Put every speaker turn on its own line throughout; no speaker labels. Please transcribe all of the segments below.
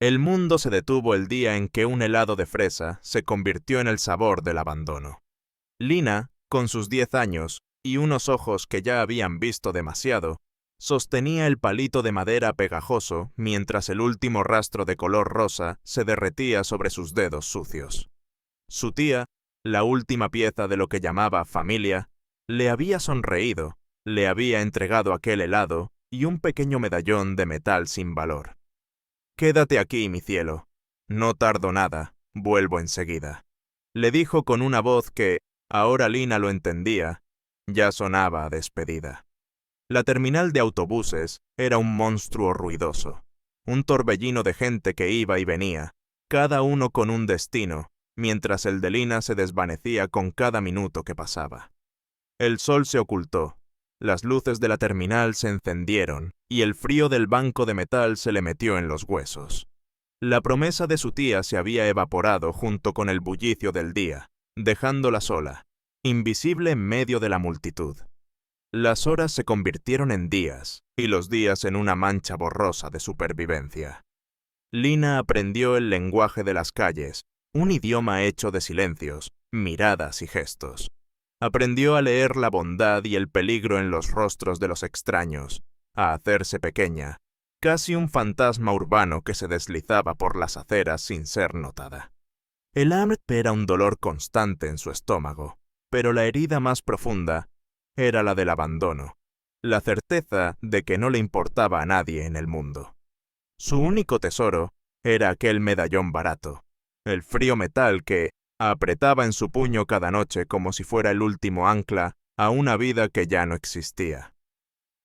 El mundo se detuvo el día en que un helado de fresa se convirtió en el sabor del abandono. Lina, con sus 10 años y unos ojos que ya habían visto demasiado, sostenía el palito de madera pegajoso mientras el último rastro de color rosa se derretía sobre sus dedos sucios. Su tía, la última pieza de lo que llamaba familia, le había sonreído, le había entregado aquel helado y un pequeño medallón de metal sin valor. «Quédate aquí, mi cielo. No tardo nada, vuelvo enseguida», le dijo con una voz que, ahora Lina lo entendía, ya sonaba a despedida. La terminal de autobuses era un monstruo ruidoso, un torbellino de gente que iba y venía, cada uno con un destino, mientras el de Lina se desvanecía con cada minuto que pasaba. El sol se ocultó, las luces de la terminal se encendieron y el frío del banco de metal se le metió en los huesos. La promesa de su tía se había evaporado junto con el bullicio del día, dejándola sola, invisible en medio de la multitud. Las horas se convirtieron en días y los días en una mancha borrosa de supervivencia. Lina aprendió el lenguaje de las calles, un idioma hecho de silencios, miradas y gestos. Aprendió a leer la bondad y el peligro en los rostros de los extraños, a hacerse pequeña, casi un fantasma urbano que se deslizaba por las aceras sin ser notada. El hambre era un dolor constante en su estómago, pero la herida más profunda era la del abandono, la certeza de que no le importaba a nadie en el mundo. Su único tesoro era aquel medallón barato, el frío metal que apretaba en su puño cada noche como si fuera el último ancla a una vida que ya no existía.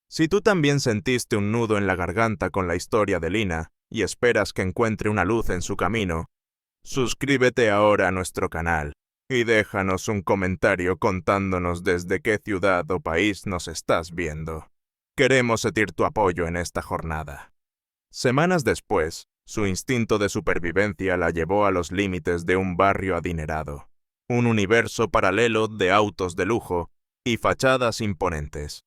Si tú también sentiste un nudo en la garganta con la historia de Lina y esperas que encuentre una luz en su camino, suscríbete ahora a nuestro canal y déjanos un comentario contándonos desde qué ciudad o país nos estás viendo. Queremos sentir tu apoyo en esta jornada. Semanas después, su instinto de supervivencia la llevó a los límites de un barrio adinerado, un universo paralelo de autos de lujo y fachadas imponentes.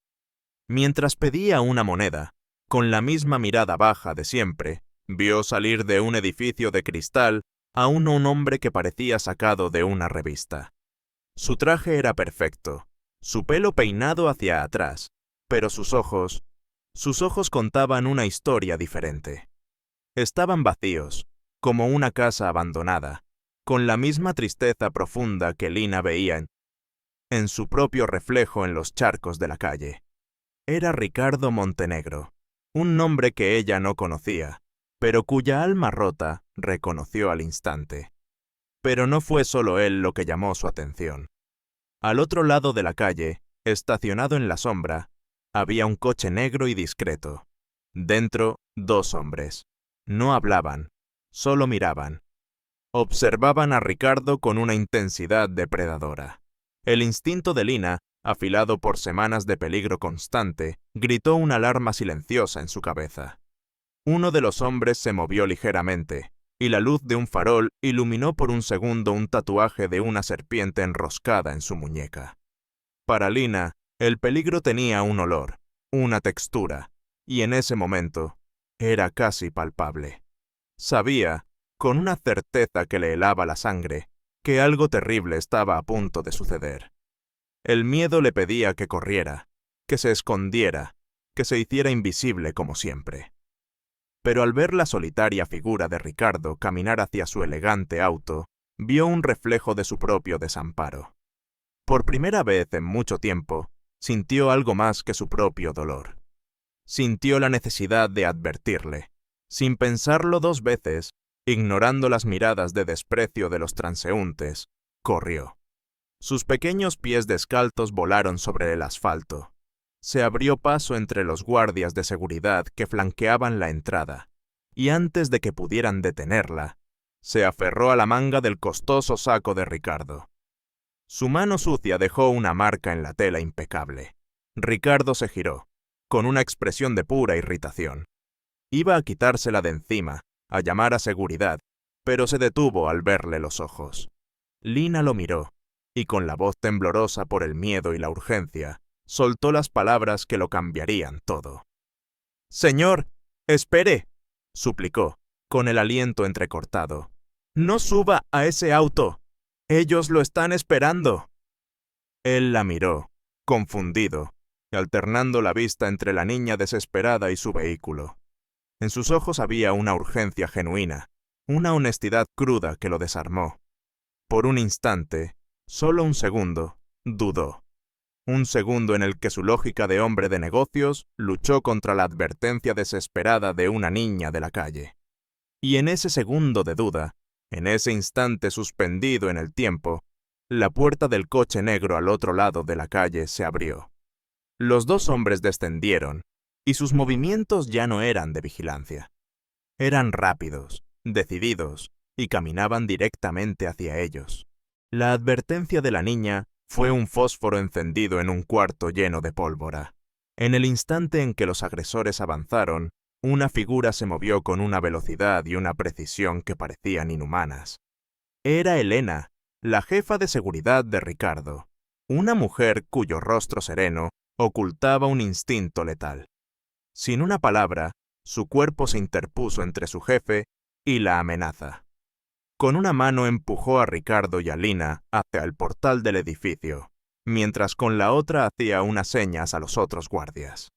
Mientras pedía una moneda, con la misma mirada baja de siempre, vio salir de un edificio de cristal a un hombre que parecía sacado de una revista. Su traje era perfecto, su pelo peinado hacia atrás, pero sus ojos contaban una historia diferente. Estaban vacíos, como una casa abandonada, con la misma tristeza profunda que Lina veía en su propio reflejo en los charcos de la calle. Era Ricardo Montenegro, un nombre que ella no conocía, pero cuya alma rota reconoció al instante. Pero no fue solo él lo que llamó su atención. Al otro lado de la calle, estacionado en la sombra, había un coche negro y discreto. Dentro, 2 hombres. No hablaban, solo miraban. Observaban a Ricardo con una intensidad depredadora. El instinto de Lina, afilado por semanas de peligro constante, gritó una alarma silenciosa en su cabeza. Uno de los hombres se movió ligeramente, y la luz de un farol iluminó por un segundo un tatuaje de una serpiente enroscada en su muñeca. Para Lina, el peligro tenía un olor, una textura, y en ese momento era casi palpable. Sabía, con una certeza que le helaba la sangre, que algo terrible estaba a punto de suceder. El miedo le pedía que corriera, que se escondiera, que se hiciera invisible como siempre. Pero al ver la solitaria figura de Ricardo caminar hacia su elegante auto, vio un reflejo de su propio desamparo. Por primera vez en mucho tiempo, sintió algo más que su propio dolor. Sintió la necesidad de advertirle, sin pensarlo 2 veces, ignorando las miradas de desprecio de los transeúntes, corrió. Sus pequeños pies descalzos volaron sobre el asfalto. Se abrió paso entre los guardias de seguridad que flanqueaban la entrada, y antes de que pudieran detenerla, se aferró a la manga del costoso saco de Ricardo. Su mano sucia dejó una marca en la tela impecable. Ricardo se giró, con una expresión de pura irritación. Iba a quitársela de encima, a llamar a seguridad, pero se detuvo al verle los ojos. Lina lo miró, y con la voz temblorosa por el miedo y la urgencia, soltó las palabras que lo cambiarían todo. «Señor, espere», suplicó, con el aliento entrecortado. «¡No suba a ese auto! ¡Ellos lo están esperando!». Él la miró, confundido, alternando la vista entre la niña desesperada y su vehículo. En sus ojos había una urgencia genuina, una honestidad cruda que lo desarmó. Por un instante, solo un segundo, dudó. Un segundo en el que su lógica de hombre de negocios luchó contra la advertencia desesperada de una niña de la calle. Y en ese segundo de duda, en ese instante suspendido en el tiempo, la puerta del coche negro al otro lado de la calle se abrió. Los dos hombres descendieron, y sus movimientos ya no eran de vigilancia. Eran rápidos, decididos, y caminaban directamente hacia ellos. La advertencia de la niña fue un fósforo encendido en un cuarto lleno de pólvora. En el instante en que los agresores avanzaron, una figura se movió con una velocidad y una precisión que parecían inhumanas. Era Elena, la jefa de seguridad de Ricardo, una mujer cuyo rostro sereno ocultaba un instinto letal. Sin una palabra, su cuerpo se interpuso entre su jefe y la amenaza. Con una mano empujó a Ricardo y a Lina hacia el portal del edificio, mientras con la otra hacía unas señas a los otros guardias.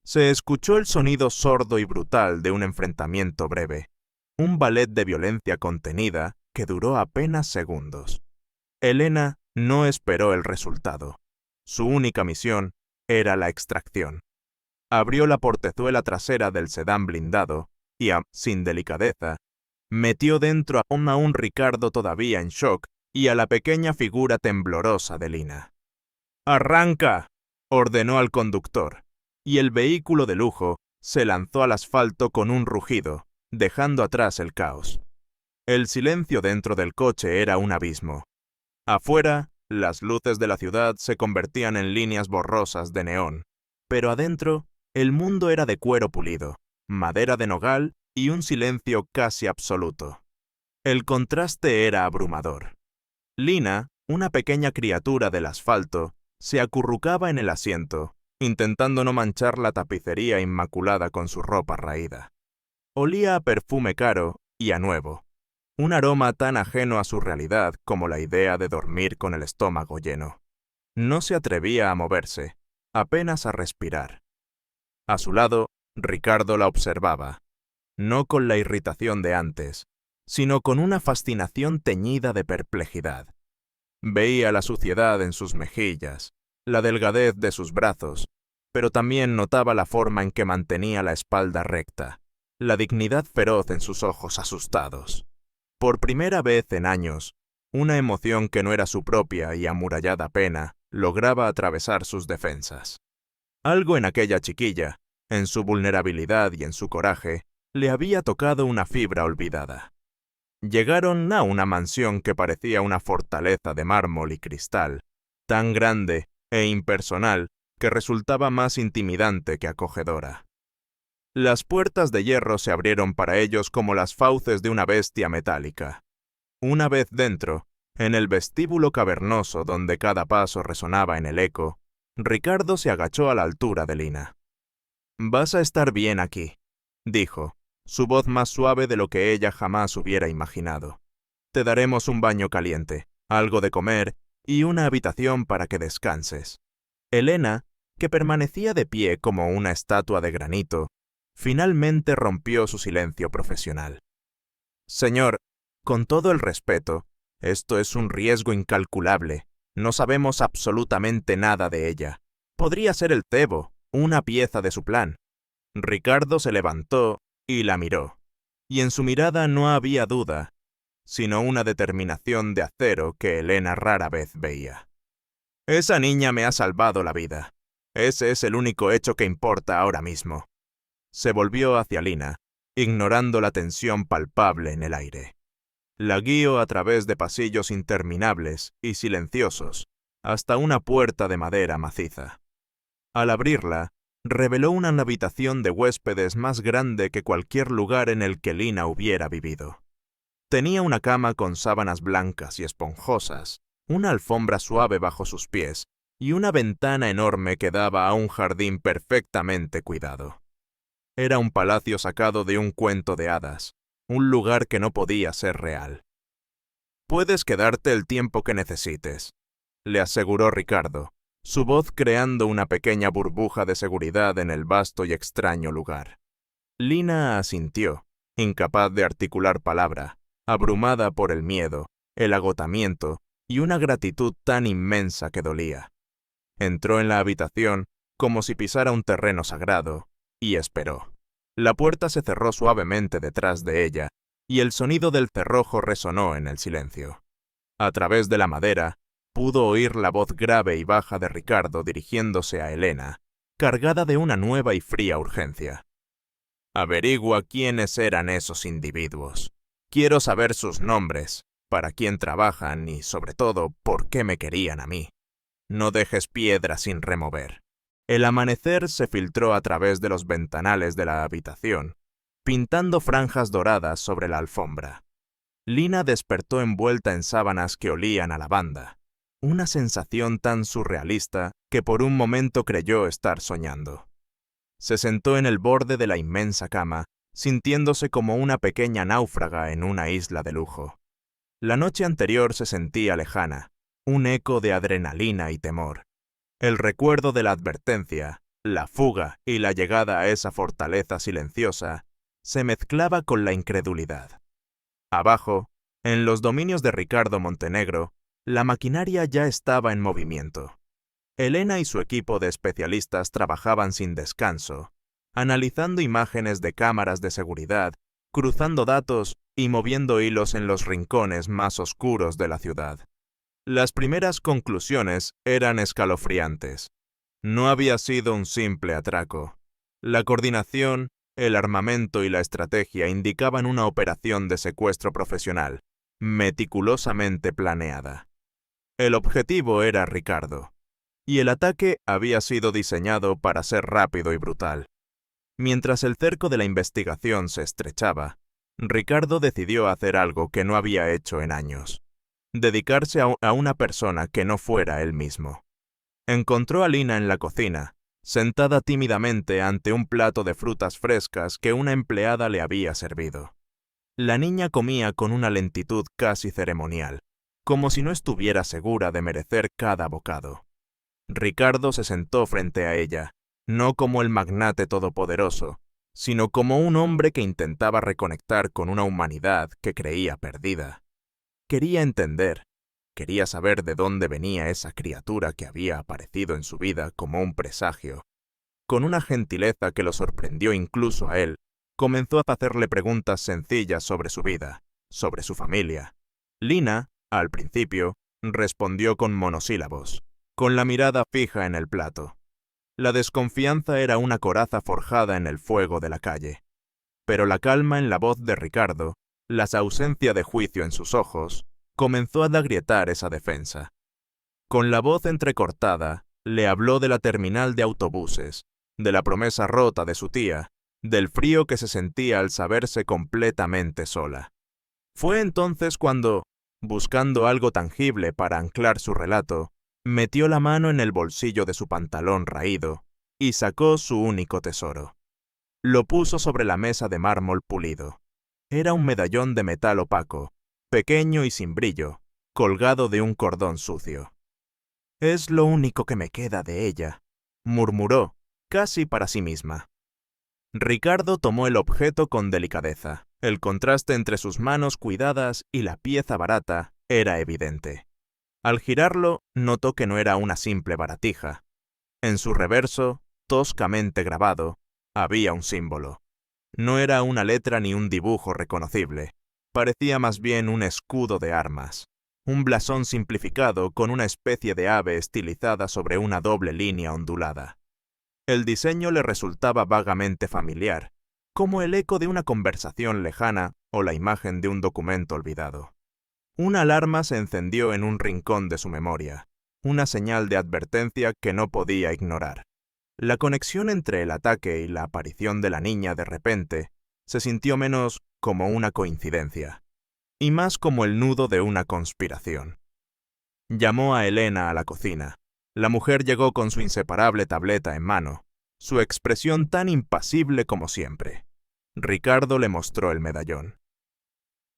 Se escuchó el sonido sordo y brutal de un enfrentamiento breve, un ballet de violencia contenida que duró apenas segundos. Elena no esperó el resultado. Su única misión era la extracción. Abrió la portezuela trasera del sedán blindado y, sin delicadeza, metió dentro a un Ricardo todavía en shock y a la pequeña figura temblorosa de Lina. «¡Arranca!», ordenó al conductor, y el vehículo de lujo se lanzó al asfalto con un rugido, dejando atrás el caos. El silencio dentro del coche era un abismo. Afuera, las luces de la ciudad se convertían en líneas borrosas de neón, pero adentro, el mundo era de cuero pulido, madera de nogal y un silencio casi absoluto. El contraste era abrumador. Lina, una pequeña criatura del asfalto, se acurrucaba en el asiento, intentando no manchar la tapicería inmaculada con su ropa raída. Olía a perfume caro y a nuevo, un aroma tan ajeno a su realidad como la idea de dormir con el estómago lleno. No se atrevía a moverse, apenas a respirar. A su lado, Ricardo la observaba, no con la irritación de antes, sino con una fascinación teñida de perplejidad. Veía la suciedad en sus mejillas, la delgadez de sus brazos, pero también notaba la forma en que mantenía la espalda recta, la dignidad feroz en sus ojos asustados. Por primera vez en años, una emoción que no era su propia y amurallada pena lograba atravesar sus defensas. Algo en aquella chiquilla, en su vulnerabilidad y en su coraje, le había tocado una fibra olvidada. Llegaron a una mansión que parecía una fortaleza de mármol y cristal, tan grande e impersonal que resultaba más intimidante que acogedora. Las puertas de hierro se abrieron para ellos como las fauces de una bestia metálica. Una vez dentro, en el vestíbulo cavernoso donde cada paso resonaba en el eco, Ricardo se agachó a la altura de Lina. «Vas a estar bien aquí», dijo, su voz más suave de lo que ella jamás hubiera imaginado. «Te daremos un baño caliente, algo de comer y una habitación para que descanses». Elena, que permanecía de pie como una estatua de granito, finalmente rompió su silencio profesional. «Señor, con todo el respeto, esto es un riesgo incalculable. No sabemos absolutamente nada de ella. Podría ser el cebo, una pieza de su plan». Ricardo se levantó y la miró, y en su mirada no había duda, sino una determinación de acero que Elena rara vez veía. «Esa niña me ha salvado la vida. Ese es el único hecho que importa ahora mismo». Se volvió hacia Lina, ignorando la tensión palpable en el aire. La guió a través de pasillos interminables y silenciosos, hasta una puerta de madera maciza. Al abrirla, reveló una habitación de huéspedes más grande que cualquier lugar en el que Lina hubiera vivido. Tenía una cama con sábanas blancas y esponjosas, una alfombra suave bajo sus pies y una ventana enorme que daba a un jardín perfectamente cuidado. Era un palacio sacado de un cuento de hadas, un lugar que no podía ser real. «Puedes quedarte el tiempo que necesites», le aseguró Ricardo, su voz creando una pequeña burbuja de seguridad en el vasto y extraño lugar. Lina asintió, incapaz de articular palabra, abrumada por el miedo, el agotamiento y una gratitud tan inmensa que dolía. Entró en la habitación como si pisara un terreno sagrado, y esperó. La puerta se cerró suavemente detrás de ella, y el sonido del cerrojo resonó en el silencio. A través de la madera, pudo oír la voz grave y baja de Ricardo dirigiéndose a Elena, cargada de una nueva y fría urgencia. «Averigua quiénes eran esos individuos. Quiero saber sus nombres, para quién trabajan y, sobre todo, por qué me querían a mí. No dejes piedra sin remover». El amanecer se filtró a través de los ventanales de la habitación, pintando franjas doradas sobre la alfombra. Lina despertó envuelta en sábanas que olían a lavanda, una sensación tan surrealista que por un momento creyó estar soñando. Se sentó en el borde de la inmensa cama, sintiéndose como una pequeña náufraga en una isla de lujo. La noche anterior se sentía lejana, un eco de adrenalina y temor. El recuerdo de la advertencia, la fuga y la llegada a esa fortaleza silenciosa se mezclaba con la incredulidad. Abajo, en los dominios de Ricardo Montenegro, la maquinaria ya estaba en movimiento. Elena y su equipo de especialistas trabajaban sin descanso, analizando imágenes de cámaras de seguridad, cruzando datos y moviendo hilos en los rincones más oscuros de la ciudad. Las primeras conclusiones eran escalofriantes. No había sido un simple atraco. La coordinación, el armamento y la estrategia indicaban una operación de secuestro profesional, meticulosamente planeada. El objetivo era Ricardo, y el ataque había sido diseñado para ser rápido y brutal. Mientras el cerco de la investigación se estrechaba, Ricardo decidió hacer algo que no había hecho en años: dedicarse a una persona que no fuera él mismo. Encontró a Lina en la cocina, sentada tímidamente ante un plato de frutas frescas que una empleada le había servido. La niña comía con una lentitud casi ceremonial, como si no estuviera segura de merecer cada bocado. Ricardo se sentó frente a ella, no como el magnate todopoderoso, sino como un hombre que intentaba reconectar con una humanidad que creía perdida. Quería entender, quería saber de dónde venía esa criatura que había aparecido en su vida como un presagio. Con una gentileza que lo sorprendió incluso a él, comenzó a hacerle preguntas sencillas sobre su vida, sobre su familia. Lina, al principio, respondió con monosílabos, con la mirada fija en el plato. La desconfianza era una coraza forjada en el fuego de la calle. Pero la calma en la voz de Ricardo, la ausencia de juicio en sus ojos, comenzó a agrietar esa defensa. Con la voz entrecortada, le habló de la terminal de autobuses, de la promesa rota de su tía, del frío que se sentía al saberse completamente sola. Fue entonces cuando, buscando algo tangible para anclar su relato, metió la mano en el bolsillo de su pantalón raído y sacó su único tesoro. Lo puso sobre la mesa de mármol pulido. Era un medallón de metal opaco, pequeño y sin brillo, colgado de un cordón sucio. «Es lo único que me queda de ella», murmuró, casi para sí misma. Ricardo tomó el objeto con delicadeza. El contraste entre sus manos cuidadas y la pieza barata era evidente. Al girarlo, notó que no era una simple baratija. En su reverso, toscamente grabado, había un símbolo. No era una letra ni un dibujo reconocible. Parecía más bien un escudo de armas. Un blasón simplificado con una especie de ave estilizada sobre una doble línea ondulada. El diseño le resultaba vagamente familiar, como el eco de una conversación lejana o la imagen de un documento olvidado. Una alarma se encendió en un rincón de su memoria, una señal de advertencia que no podía ignorar. La conexión entre el ataque y la aparición de la niña de repente se sintió menos como una coincidencia, y más como el nudo de una conspiración. Llamó a Elena a la cocina. La mujer llegó con su inseparable tableta en mano, su expresión tan impasible como siempre. Ricardo le mostró el medallón.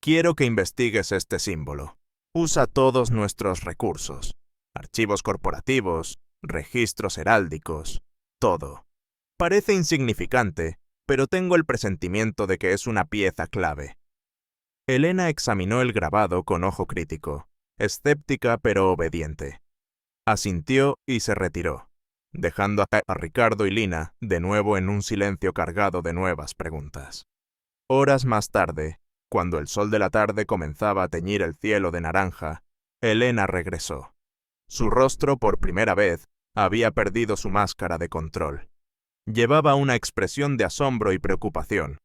Quiero que investigues este símbolo. Usa todos nuestros recursos. Archivos corporativos, registros heráldicos, todo. Parece insignificante, pero tengo el presentimiento de que es una pieza clave. Elena examinó el grabado con ojo crítico, escéptica pero obediente. Asintió y se retiró, dejando a Ricardo y Lina de nuevo en un silencio cargado de nuevas preguntas. Horas más tarde, cuando el sol de la tarde comenzaba a teñir el cielo de naranja, Elena regresó. Su rostro, por primera vez, había perdido su máscara de control. Llevaba una expresión de asombro y preocupación.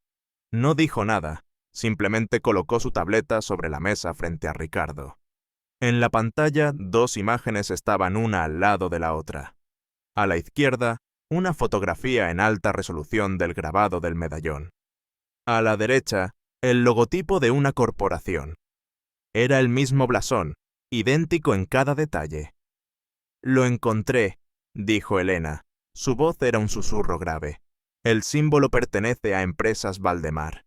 No dijo nada, simplemente colocó su tableta sobre la mesa frente a Ricardo. En la pantalla, dos imágenes estaban una al lado de la otra. A la izquierda, una fotografía en alta resolución del grabado del medallón. A la derecha, el logotipo de una corporación. Era el mismo blasón, idéntico en cada detalle. «Lo encontré», dijo Elena. Su voz era un susurro grave. «El símbolo pertenece a Empresas Valdemar».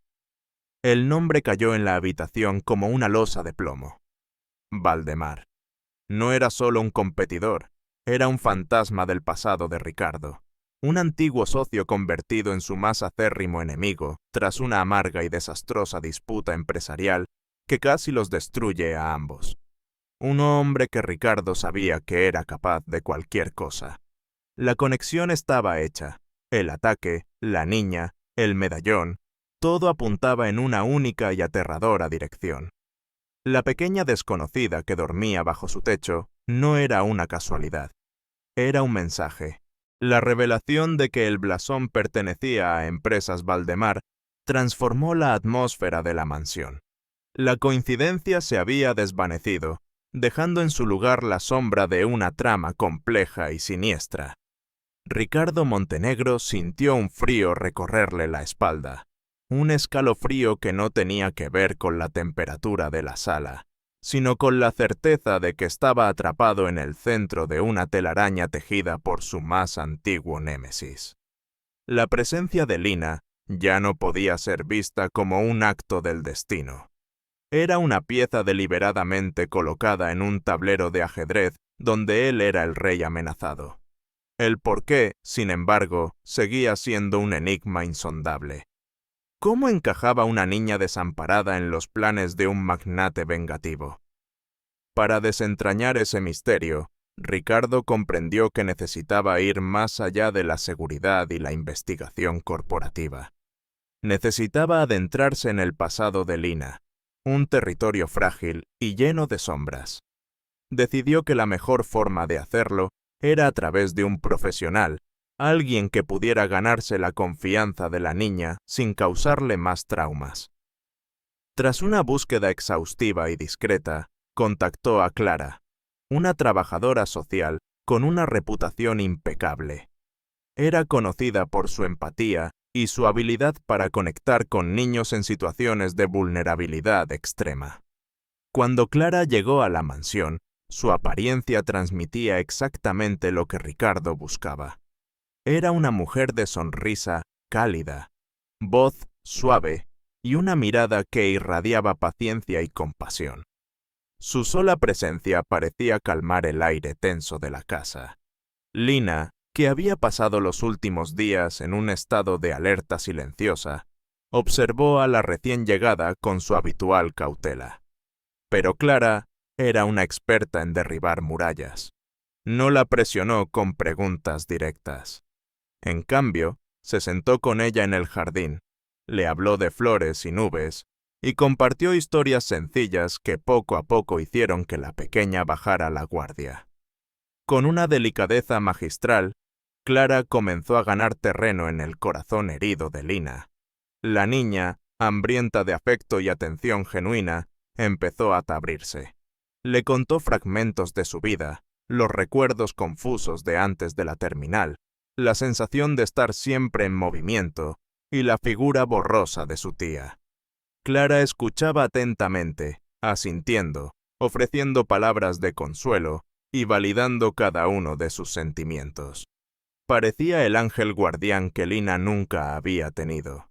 El nombre cayó en la habitación como una losa de plomo. Valdemar. No era solo un competidor, era un fantasma del pasado de Ricardo. Un antiguo socio convertido en su más acérrimo enemigo tras una amarga y desastrosa disputa empresarial que casi los destruye a ambos. Un hombre que Ricardo sabía que era capaz de cualquier cosa. La conexión estaba hecha. El ataque, la niña, el medallón, todo apuntaba en una única y aterradora dirección. La pequeña desconocida que dormía bajo su techo no era una casualidad. Era un mensaje. La revelación de que el blasón pertenecía a Empresas Valdemar transformó la atmósfera de la mansión. La coincidencia se había desvanecido, dejando en su lugar la sombra de una trama compleja y siniestra. Ricardo Montenegro sintió un frío recorrerle la espalda. Un escalofrío que no tenía que ver con la temperatura de la sala, sino con la certeza de que estaba atrapado en el centro de una telaraña tejida por su más antiguo némesis. La presencia de Lina ya no podía ser vista como un acto del destino. Era una pieza deliberadamente colocada en un tablero de ajedrez donde él era el rey amenazado. El porqué, sin embargo, seguía siendo un enigma insondable. ¿Cómo encajaba una niña desamparada en los planes de un magnate vengativo? Para desentrañar ese misterio, Ricardo comprendió que necesitaba ir más allá de la seguridad y la investigación corporativa. Necesitaba adentrarse en el pasado de Lina, un territorio frágil y lleno de sombras. Decidió que la mejor forma de hacerlo era a través de un profesional, alguien que pudiera ganarse la confianza de la niña sin causarle más traumas. Tras una búsqueda exhaustiva y discreta, contactó a Clara, una trabajadora social con una reputación impecable. Era conocida por su empatía y su habilidad para conectar con niños en situaciones de vulnerabilidad extrema. Cuando Clara llegó a la mansión, su apariencia transmitía exactamente lo que Ricardo buscaba. Era una mujer de sonrisa cálida, voz suave y una mirada que irradiaba paciencia y compasión. Su sola presencia parecía calmar el aire tenso de la casa. Lina, que había pasado los últimos días en un estado de alerta silenciosa, observó a la recién llegada con su habitual cautela. Pero Clara era una experta en derribar murallas. No la presionó con preguntas directas. En cambio, se sentó con ella en el jardín, le habló de flores y nubes, y compartió historias sencillas que poco a poco hicieron que la pequeña bajara la guardia. Con una delicadeza magistral, Clara comenzó a ganar terreno en el corazón herido de Lina. La niña, hambrienta de afecto y atención genuina, empezó a abrirse. Le contó fragmentos de su vida, los recuerdos confusos de antes de la terminal, la sensación de estar siempre en movimiento y la figura borrosa de su tía. Clara escuchaba atentamente, asintiendo, ofreciendo palabras de consuelo y validando cada uno de sus sentimientos. Parecía el ángel guardián que Lina nunca había tenido.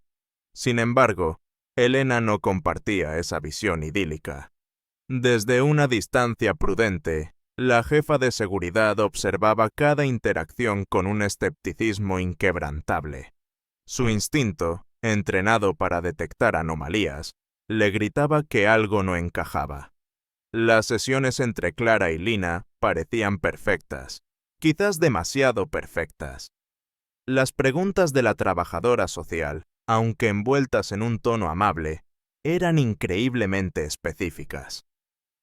Sin embargo, Elena no compartía esa visión idílica. Desde una distancia prudente, la jefa de seguridad observaba cada interacción con un escepticismo inquebrantable. Su instinto, entrenado para detectar anomalías, le gritaba que algo no encajaba. Las sesiones entre Clara y Lina parecían perfectas, quizás demasiado perfectas. Las preguntas de la trabajadora social, aunque envueltas en un tono amable, eran increíblemente específicas.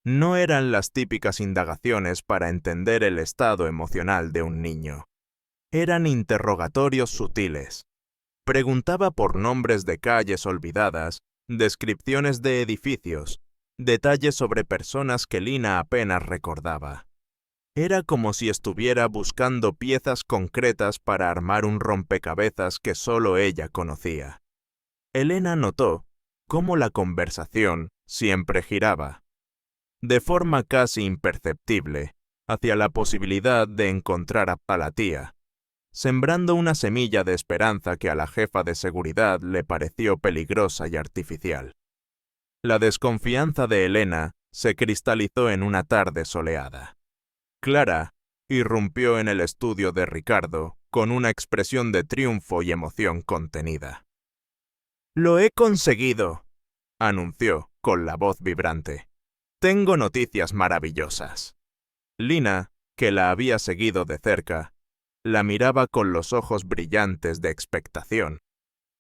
No eran las típicas indagaciones para entender el estado emocional de un niño. Eran interrogatorios sutiles. Preguntaba por nombres de calles olvidadas, descripciones de edificios, detalles sobre personas que Lina apenas recordaba. Era como si estuviera buscando piezas concretas para armar un rompecabezas que solo ella conocía. Elena notó cómo la conversación siempre giraba, de forma casi imperceptible, hacia la posibilidad de encontrar a la tía, sembrando una semilla de esperanza que a la jefa de seguridad le pareció peligrosa y artificial. La desconfianza de Elena se cristalizó en una tarde soleada. Clara irrumpió en el estudio de Ricardo con una expresión de triunfo y emoción contenida. «Lo he conseguido», anunció con la voz vibrante. «Tengo noticias maravillosas». Lina, que la había seguido de cerca, la miraba con los ojos brillantes de expectación.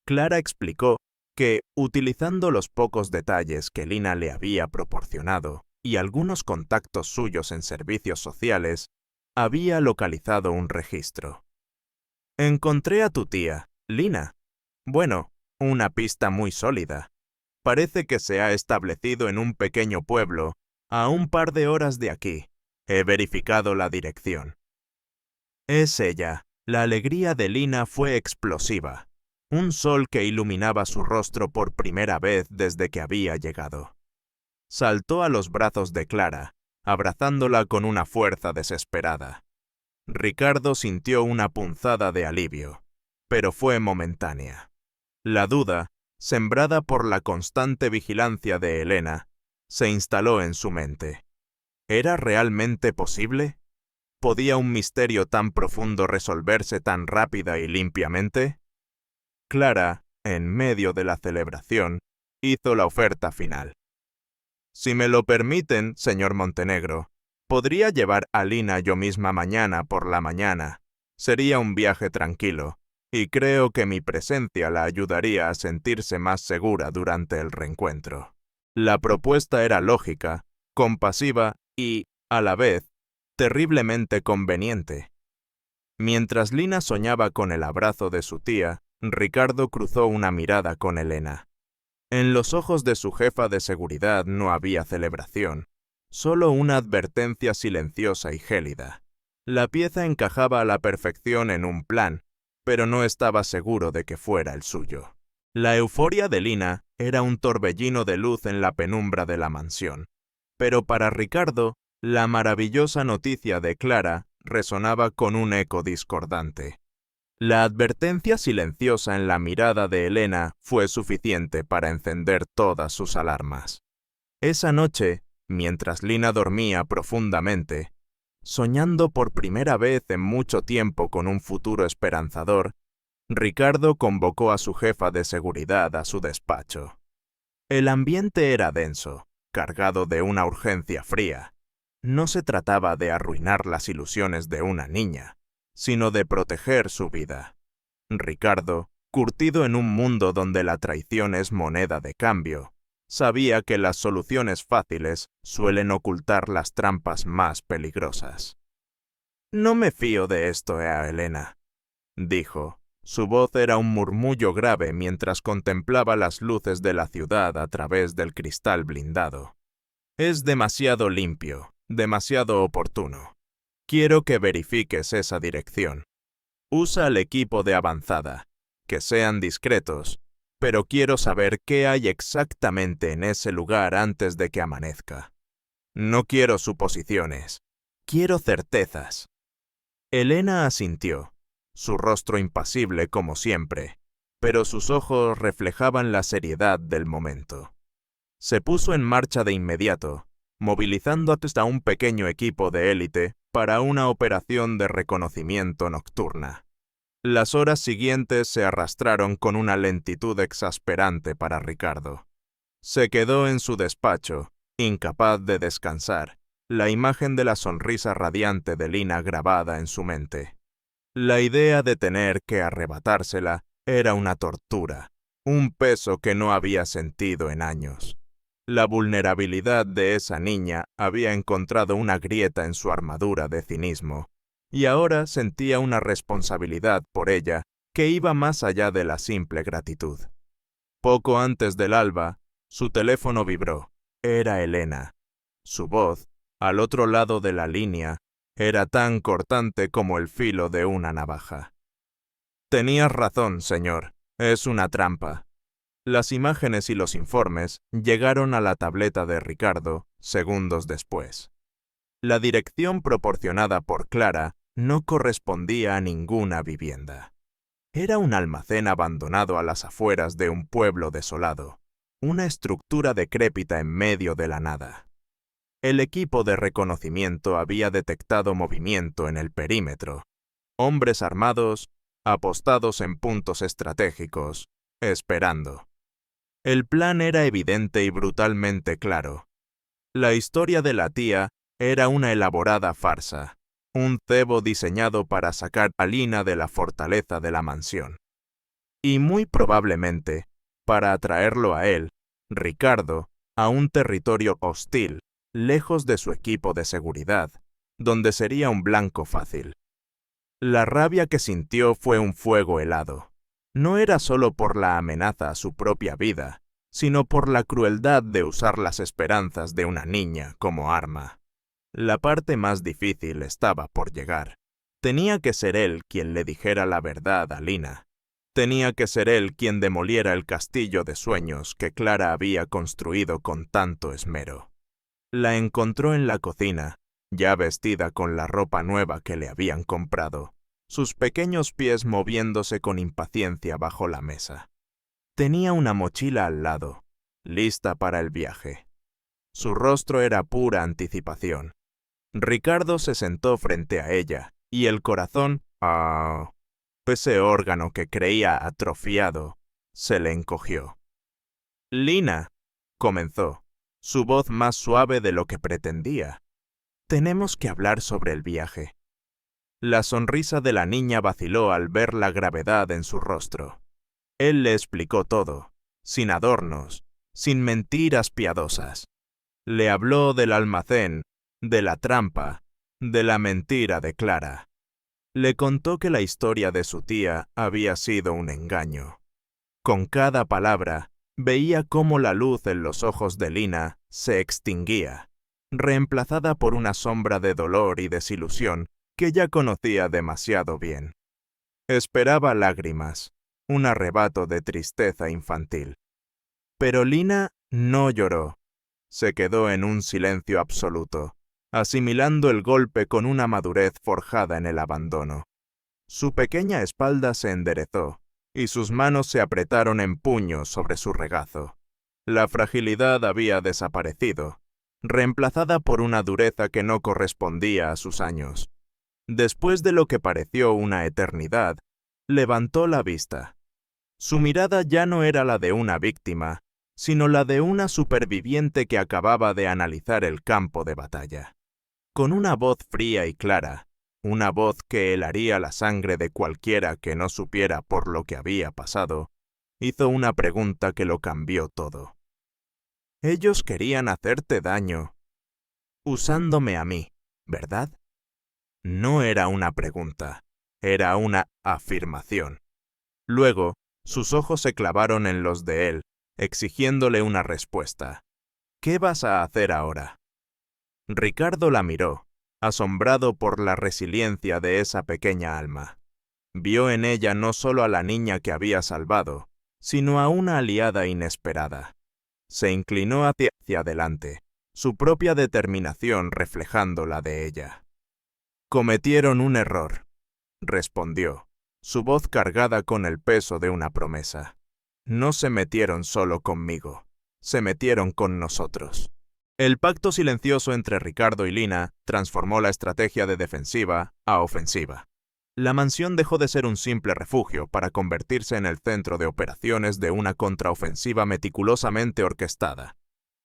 Clara explicó que, utilizando los pocos detalles que Lina le había proporcionado y algunos contactos suyos en servicios sociales, había localizado un registro. «Encontré a tu tía, Lina. Bueno, una pista muy sólida. Parece que se ha establecido en un pequeño pueblo, a un par de horas de aquí. He verificado la dirección». Es ella. La alegría de Lina fue explosiva. Un sol que iluminaba su rostro por primera vez desde que había llegado. Saltó a los brazos de Clara, abrazándola con una fuerza desesperada. Ricardo sintió una punzada de alivio, pero fue momentánea. La duda, sembrada por la constante vigilancia de Elena, se instaló en su mente. ¿Era realmente posible? ¿Podía un misterio tan profundo resolverse tan rápida y limpiamente? Clara, en medio de la celebración, hizo la oferta final. «Si me lo permiten, señor Montenegro, podría llevar a Lina yo misma mañana por la mañana. Sería un viaje tranquilo, y creo que mi presencia la ayudaría a sentirse más segura durante el reencuentro». La propuesta era lógica, compasiva y, a la vez, terriblemente conveniente. Mientras Lina soñaba con el abrazo de su tía, Ricardo cruzó una mirada con Elena. En los ojos de su jefa de seguridad no había celebración, solo una advertencia silenciosa y gélida. La pieza encajaba a la perfección en un plan, pero no estaba seguro de que fuera el suyo. La euforia de Lina era un torbellino de luz en la penumbra de la mansión, pero para Ricardo, la maravillosa noticia de Clara resonaba con un eco discordante. La advertencia silenciosa en la mirada de Elena fue suficiente para encender todas sus alarmas. Esa noche, mientras Lina dormía profundamente, soñando por primera vez en mucho tiempo con un futuro esperanzador, Ricardo convocó a su jefa de seguridad a su despacho. El ambiente era denso, cargado de una urgencia fría. No se trataba de arruinar las ilusiones de una niña, sino de proteger su vida. Ricardo, curtido en un mundo donde la traición es moneda de cambio, sabía que las soluciones fáciles suelen ocultar las trampas más peligrosas. «No me fío de esto, Elena», dijo. Su voz era un murmullo grave mientras contemplaba las luces de la ciudad a través del cristal blindado. «Es demasiado limpio, demasiado oportuno. Quiero que verifiques esa dirección. Usa el equipo de avanzada, que sean discretos, pero quiero saber qué hay exactamente en ese lugar antes de que amanezca. No quiero suposiciones, quiero certezas». Elena asintió, su rostro impasible como siempre, pero sus ojos reflejaban la seriedad del momento. Se puso en marcha de inmediato, movilizando hasta un pequeño equipo de élite para una operación de reconocimiento nocturna. Las horas siguientes se arrastraron con una lentitud exasperante para Ricardo. Se quedó en su despacho, incapaz de descansar, la imagen de la sonrisa radiante de Lina grabada en su mente. La idea de tener que arrebatársela era una tortura, un peso que no había sentido en años. La vulnerabilidad de esa niña había encontrado una grieta en su armadura de cinismo, y ahora sentía una responsabilidad por ella que iba más allá de la simple gratitud. Poco antes del alba, su teléfono vibró. Era Elena. Su voz, al otro lado de la línea, era tan cortante como el filo de una navaja. Tenías razón, señor. Es una trampa. Las imágenes y los informes llegaron a la tableta de Ricardo segundos después. La dirección proporcionada por Clara no correspondía a ninguna vivienda. Era un almacén abandonado a las afueras de un pueblo desolado, una estructura decrépita en medio de la nada. El equipo de reconocimiento había detectado movimiento en el perímetro. Hombres armados, apostados en puntos estratégicos, esperando. El plan era evidente y brutalmente claro. La historia de la tía era una elaborada farsa, un cebo diseñado para sacar a Lina de la fortaleza de la mansión. Y muy probablemente, para atraerlo a él, Ricardo, a un territorio hostil, lejos de su equipo de seguridad, donde sería un blanco fácil. La rabia que sintió fue un fuego helado. No era solo por la amenaza a su propia vida, sino por la crueldad de usar las esperanzas de una niña como arma. La parte más difícil estaba por llegar. Tenía que ser él quien le dijera la verdad a Lina. Tenía que ser él quien demoliera el castillo de sueños que Clara había construido con tanto esmero. La encontró en la cocina, ya vestida con la ropa nueva que le habían comprado, sus pequeños pies moviéndose con impaciencia bajo la mesa. Tenía una mochila al lado, lista para el viaje. Su rostro era pura anticipación. Ricardo se sentó frente a ella, y el corazón, ese órgano que creía atrofiado, se le encogió. «Lina», comenzó, su voz más suave de lo que pretendía. «Tenemos que hablar sobre el viaje». La sonrisa de la niña vaciló al ver la gravedad en su rostro. Él le explicó todo, sin adornos, sin mentiras piadosas. Le habló del almacén, de la trampa, de la mentira de Clara. Le contó que la historia de su tía había sido un engaño. Con cada palabra, veía cómo la luz en los ojos de Lina se extinguía, reemplazada por una sombra de dolor y desilusión que ya conocía demasiado bien. Esperaba lágrimas, un arrebato de tristeza infantil. Pero Lina no lloró. Se quedó en un silencio absoluto, asimilando el golpe con una madurez forjada en el abandono. Su pequeña espalda se enderezó, y sus manos se apretaron en puños sobre su regazo. La fragilidad había desaparecido, reemplazada por una dureza que no correspondía a sus años. Después de lo que pareció una eternidad, levantó la vista. Su mirada ya no era la de una víctima, sino la de una superviviente que acababa de analizar el campo de batalla. Con una voz fría y clara, una voz que helaría la sangre de cualquiera que no supiera por lo que había pasado, hizo una pregunta que lo cambió todo. Ellos querían hacerte daño, usándome a mí, ¿verdad? No era una pregunta, era una afirmación. Luego, sus ojos se clavaron en los de él, exigiéndole una respuesta. ¿Qué vas a hacer ahora? Ricardo la miró, asombrado por la resiliencia de esa pequeña alma. Vio en ella no solo a la niña que había salvado, sino a una aliada inesperada. Se inclinó hacia adelante, su propia determinación reflejando la de ella. Cometieron un error, respondió, su voz cargada con el peso de una promesa. No se metieron solo conmigo, se metieron con nosotros. El pacto silencioso entre Ricardo y Lina transformó la estrategia de defensiva a ofensiva. La mansión dejó de ser un simple refugio para convertirse en el centro de operaciones de una contraofensiva meticulosamente orquestada.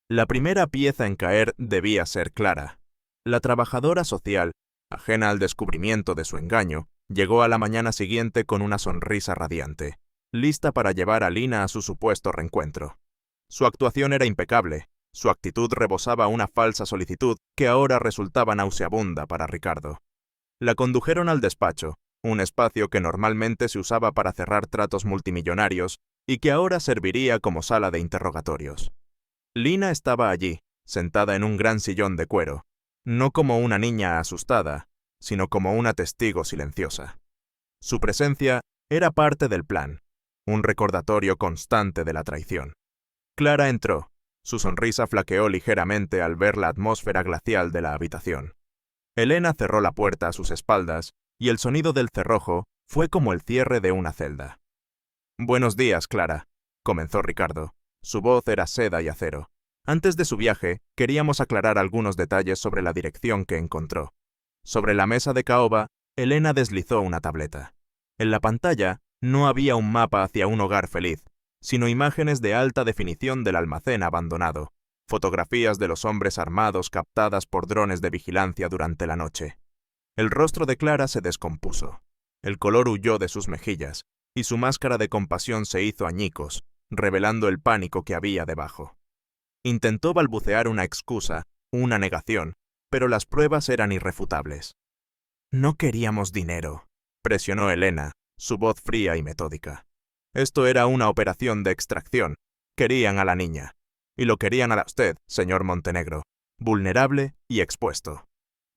La primera pieza en caer debía ser Clara. La trabajadora social, ajena al descubrimiento de su engaño, llegó a la mañana siguiente con una sonrisa radiante, lista para llevar a Lina a su supuesto reencuentro. Su actuación era impecable, su actitud rebosaba una falsa solicitud que ahora resultaba nauseabunda para Ricardo. La condujeron al despacho, un espacio que normalmente se usaba para cerrar tratos multimillonarios y que ahora serviría como sala de interrogatorios. Lina estaba allí, sentada en un gran sillón de cuero, no como una niña asustada, sino como una testigo silenciosa. Su presencia era parte del plan, un recordatorio constante de la traición. Clara entró. Su sonrisa flaqueó ligeramente al ver la atmósfera glacial de la habitación. Elena cerró la puerta a sus espaldas y el sonido del cerrojo fue como el cierre de una celda. «Buenos días, Clara», comenzó Ricardo. Su voz era seda y acero. Antes de su viaje, queríamos aclarar algunos detalles sobre la dirección que encontró. Sobre la mesa de caoba, Elena deslizó una tableta. En la pantalla no había un mapa hacia un hogar feliz, sino imágenes de alta definición del almacén abandonado, fotografías de los hombres armados captadas por drones de vigilancia durante la noche. El rostro de Clara se descompuso. El color huyó de sus mejillas, y su máscara de compasión se hizo añicos, revelando el pánico que había debajo. Intentó balbucear una excusa, una negación, pero las pruebas eran irrefutables. «No queríamos dinero», presionó Elena, su voz fría y metódica. «Esto era una operación de extracción. Querían a la niña. Y lo querían a usted, señor Montenegro, vulnerable y expuesto.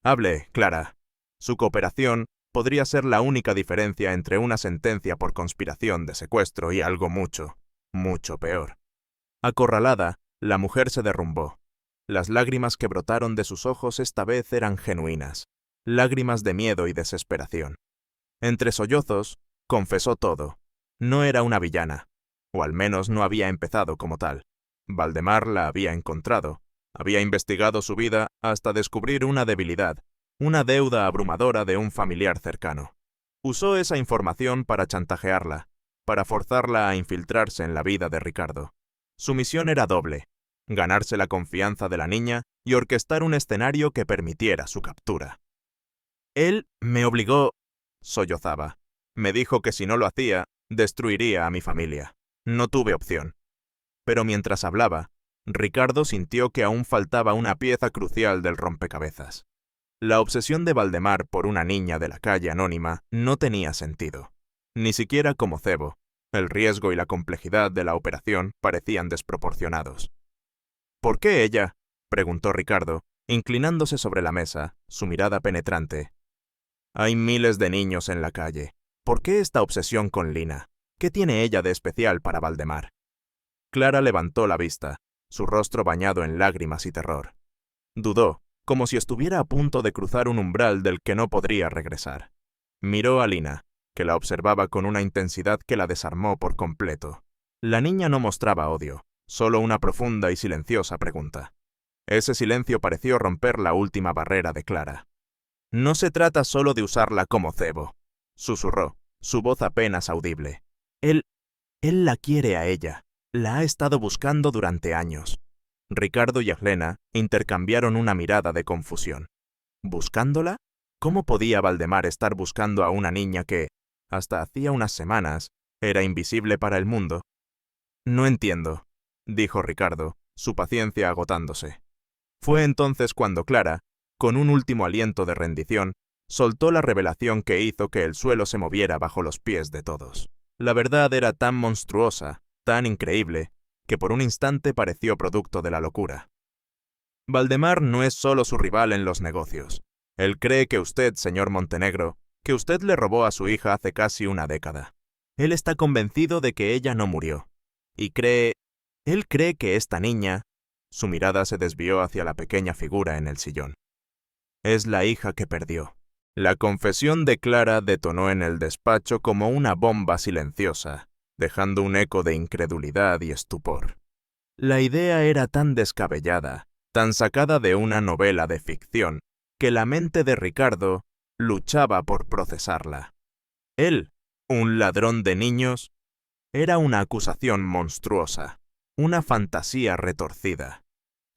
Hable, Clara. Su cooperación podría ser la única diferencia entre una sentencia por conspiración de secuestro y algo mucho, mucho peor». Acorralada, la mujer se derrumbó. Las lágrimas que brotaron de sus ojos esta vez eran genuinas, lágrimas de miedo y desesperación. Entre sollozos, confesó todo. No era una villana, o al menos no había empezado como tal. Valdemar la había encontrado, había investigado su vida hasta descubrir una debilidad, una deuda abrumadora de un familiar cercano. Usó esa información para chantajearla, para forzarla a infiltrarse en la vida de Ricardo. Su misión era doble: ganarse la confianza de la niña y orquestar un escenario que permitiera su captura. «Él me obligó», sollozaba. «Me dijo que si no lo hacía, destruiría a mi familia. No tuve opción». Pero mientras hablaba, Ricardo sintió que aún faltaba una pieza crucial del rompecabezas. La obsesión de Valdemar por una niña de la calle anónima no tenía sentido, ni siquiera como cebo. El riesgo y la complejidad de la operación parecían desproporcionados. «¿Por qué ella?», preguntó Ricardo, inclinándose sobre la mesa, su mirada penetrante. «Hay miles de niños en la calle. ¿Por qué esta obsesión con Lina? ¿Qué tiene ella de especial para Valdemar?». Clara levantó la vista, su rostro bañado en lágrimas y terror. Dudó, como si estuviera a punto de cruzar un umbral del que no podría regresar. Miró a Lina, que la observaba con una intensidad que la desarmó por completo. La niña no mostraba odio, solo una profunda y silenciosa pregunta. Ese silencio pareció romper la última barrera de Clara. «No se trata solo de usarla como cebo», susurró, su voz apenas audible. Él la quiere a ella. La ha estado buscando durante años». Ricardo y Elena intercambiaron una mirada de confusión. ¿Buscándola? ¿Cómo podía Valdemar estar buscando a una niña que, hasta hacía unas semanas, era invisible para el mundo? «No entiendo», dijo Ricardo, su paciencia agotándose. Fue entonces cuando Clara, con un último aliento de rendición, soltó la revelación que hizo que el suelo se moviera bajo los pies de todos. La verdad era tan monstruosa, tan increíble, que por un instante pareció producto de la locura. «Valdemar no es solo su rival en los negocios. Él cree que usted, señor Montenegro, que usted le robó a su hija hace casi una década. Él está convencido de que ella no murió. Y él cree que esta niña». Su mirada se desvió hacia la pequeña figura en el sillón. «Es la hija que perdió. La confesión de Clara detonó en el despacho como una bomba silenciosa, dejando un eco de incredulidad y estupor. La idea era tan descabellada, tan sacada de una novela de ficción, que la mente de Ricardo luchaba por procesarla. Él, un ladrón de niños, era una acusación monstruosa, una fantasía retorcida.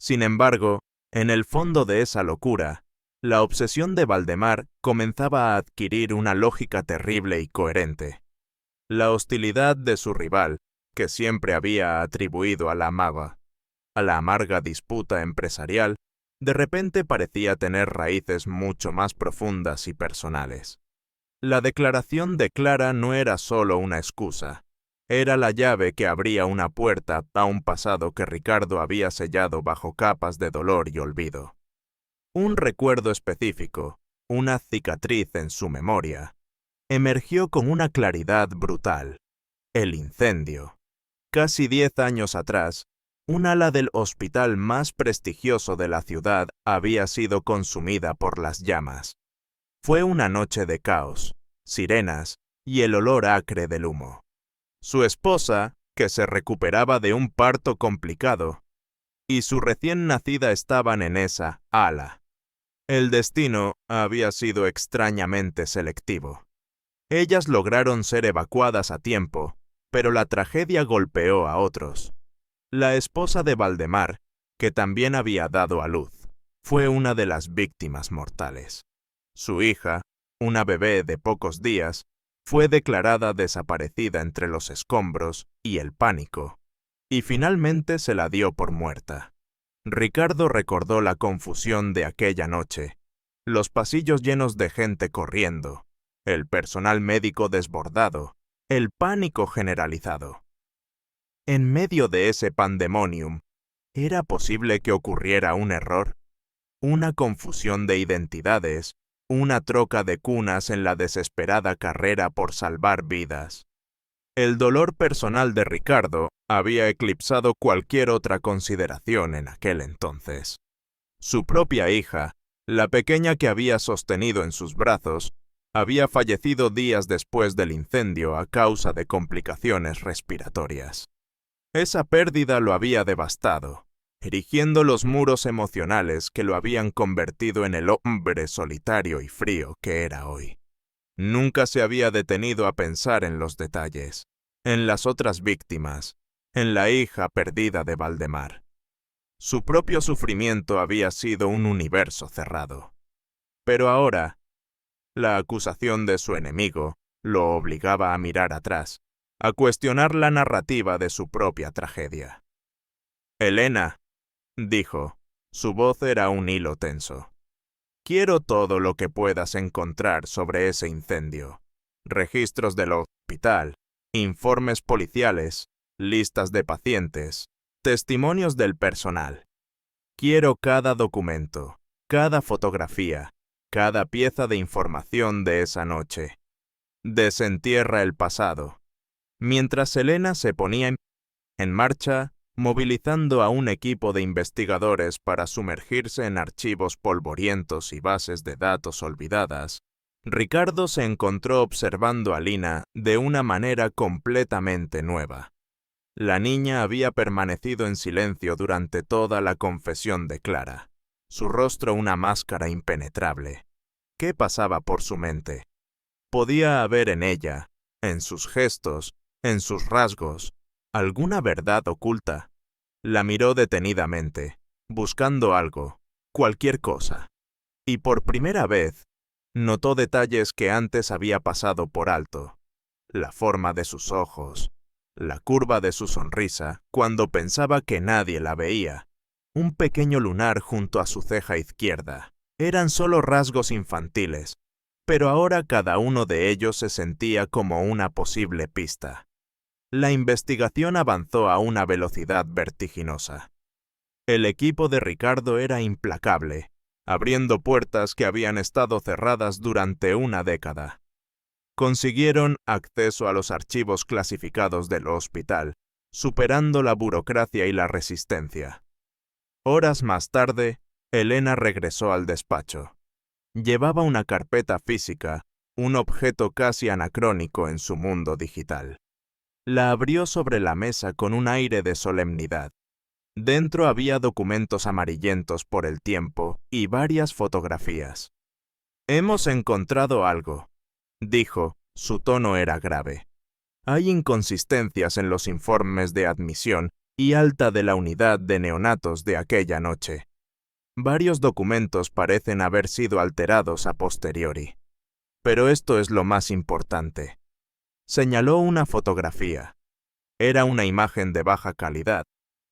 Sin embargo, en el fondo de esa locura, la obsesión de Valdemar comenzaba a adquirir una lógica terrible y coherente. La hostilidad de su rival, que siempre había atribuido a la amarga disputa empresarial, de repente parecía tener raíces mucho más profundas y personales. La declaración de Clara no era solo una excusa, era la llave que abría una puerta a un pasado que Ricardo había sellado bajo capas de dolor y olvido. Un recuerdo específico, una cicatriz en su memoria, emergió con una claridad brutal. El incendio. Casi 10 años atrás, un ala del hospital más prestigioso de la ciudad había sido consumida por las llamas. Fue una noche de caos, sirenas y el olor acre del humo. Su esposa, que se recuperaba de un parto complicado, y su recién nacida estaban en esa ala. El destino había sido extrañamente selectivo. Ellas lograron ser evacuadas a tiempo, pero la tragedia golpeó a otros. La esposa de Valdemar, que también había dado a luz, fue una de las víctimas mortales. Su hija, una bebé de pocos días, fue declarada desaparecida entre los escombros y el pánico, y finalmente se la dio por muerta. Ricardo recordó la confusión de aquella noche, los pasillos llenos de gente corriendo, el personal médico desbordado, el pánico generalizado. En medio de ese pandemonium, ¿era posible que ocurriera un error? Una confusión de identidades, una troca de cunas en la desesperada carrera por salvar vidas. El dolor personal de Ricardo había eclipsado cualquier otra consideración en aquel entonces. Su propia hija, la pequeña que había sostenido en sus brazos, había fallecido días después del incendio a causa de complicaciones respiratorias. Esa pérdida lo había devastado, erigiendo los muros emocionales que lo habían convertido en el hombre solitario y frío que era hoy. Nunca se había detenido a pensar en los detalles, en las otras víctimas, en la hija perdida de Valdemar. Su propio sufrimiento había sido un universo cerrado. Pero ahora, la acusación de su enemigo lo obligaba a mirar atrás, a cuestionar la narrativa de su propia tragedia. «Elena», dijo, su voz era un hilo tenso. «Quiero todo lo que puedas encontrar sobre ese incendio. Registros del hospital, informes policiales, listas de pacientes, testimonios del personal. Quiero cada documento, cada fotografía, cada pieza de información de esa noche. Desentierra el pasado». Mientras Elena se ponía en marcha, movilizando a un equipo de investigadores para sumergirse en archivos polvorientos y bases de datos olvidadas, Ricardo se encontró observando a Lina de una manera completamente nueva. La niña había permanecido en silencio durante toda la confesión de Clara, su rostro una máscara impenetrable. ¿Qué pasaba por su mente? Podía haber en ella, en sus gestos, en sus rasgos, alguna verdad oculta. La miró detenidamente, buscando algo, cualquier cosa. Y por primera vez, notó detalles que antes había pasado por alto. La forma de sus ojos, la curva de su sonrisa cuando pensaba que nadie la veía, un pequeño lunar junto a su ceja izquierda. Eran solo rasgos infantiles, pero ahora cada uno de ellos se sentía como una posible pista. La investigación avanzó a una velocidad vertiginosa. El equipo de Ricardo era implacable, abriendo puertas que habían estado cerradas durante una década. Consiguieron acceso a los archivos clasificados del hospital, superando la burocracia y la resistencia. Horas más tarde, Elena regresó al despacho. Llevaba una carpeta física, un objeto casi anacrónico en su mundo digital. La abrió sobre la mesa con un aire de solemnidad. Dentro había documentos amarillentos por el tiempo y varias fotografías. «Hemos encontrado algo», dijo, su tono era grave. «Hay inconsistencias en los informes de admisión y alta de la unidad de neonatos de aquella noche. Varios documentos parecen haber sido alterados a posteriori. Pero esto es lo más importante». Señaló una fotografía. Era una imagen de baja calidad,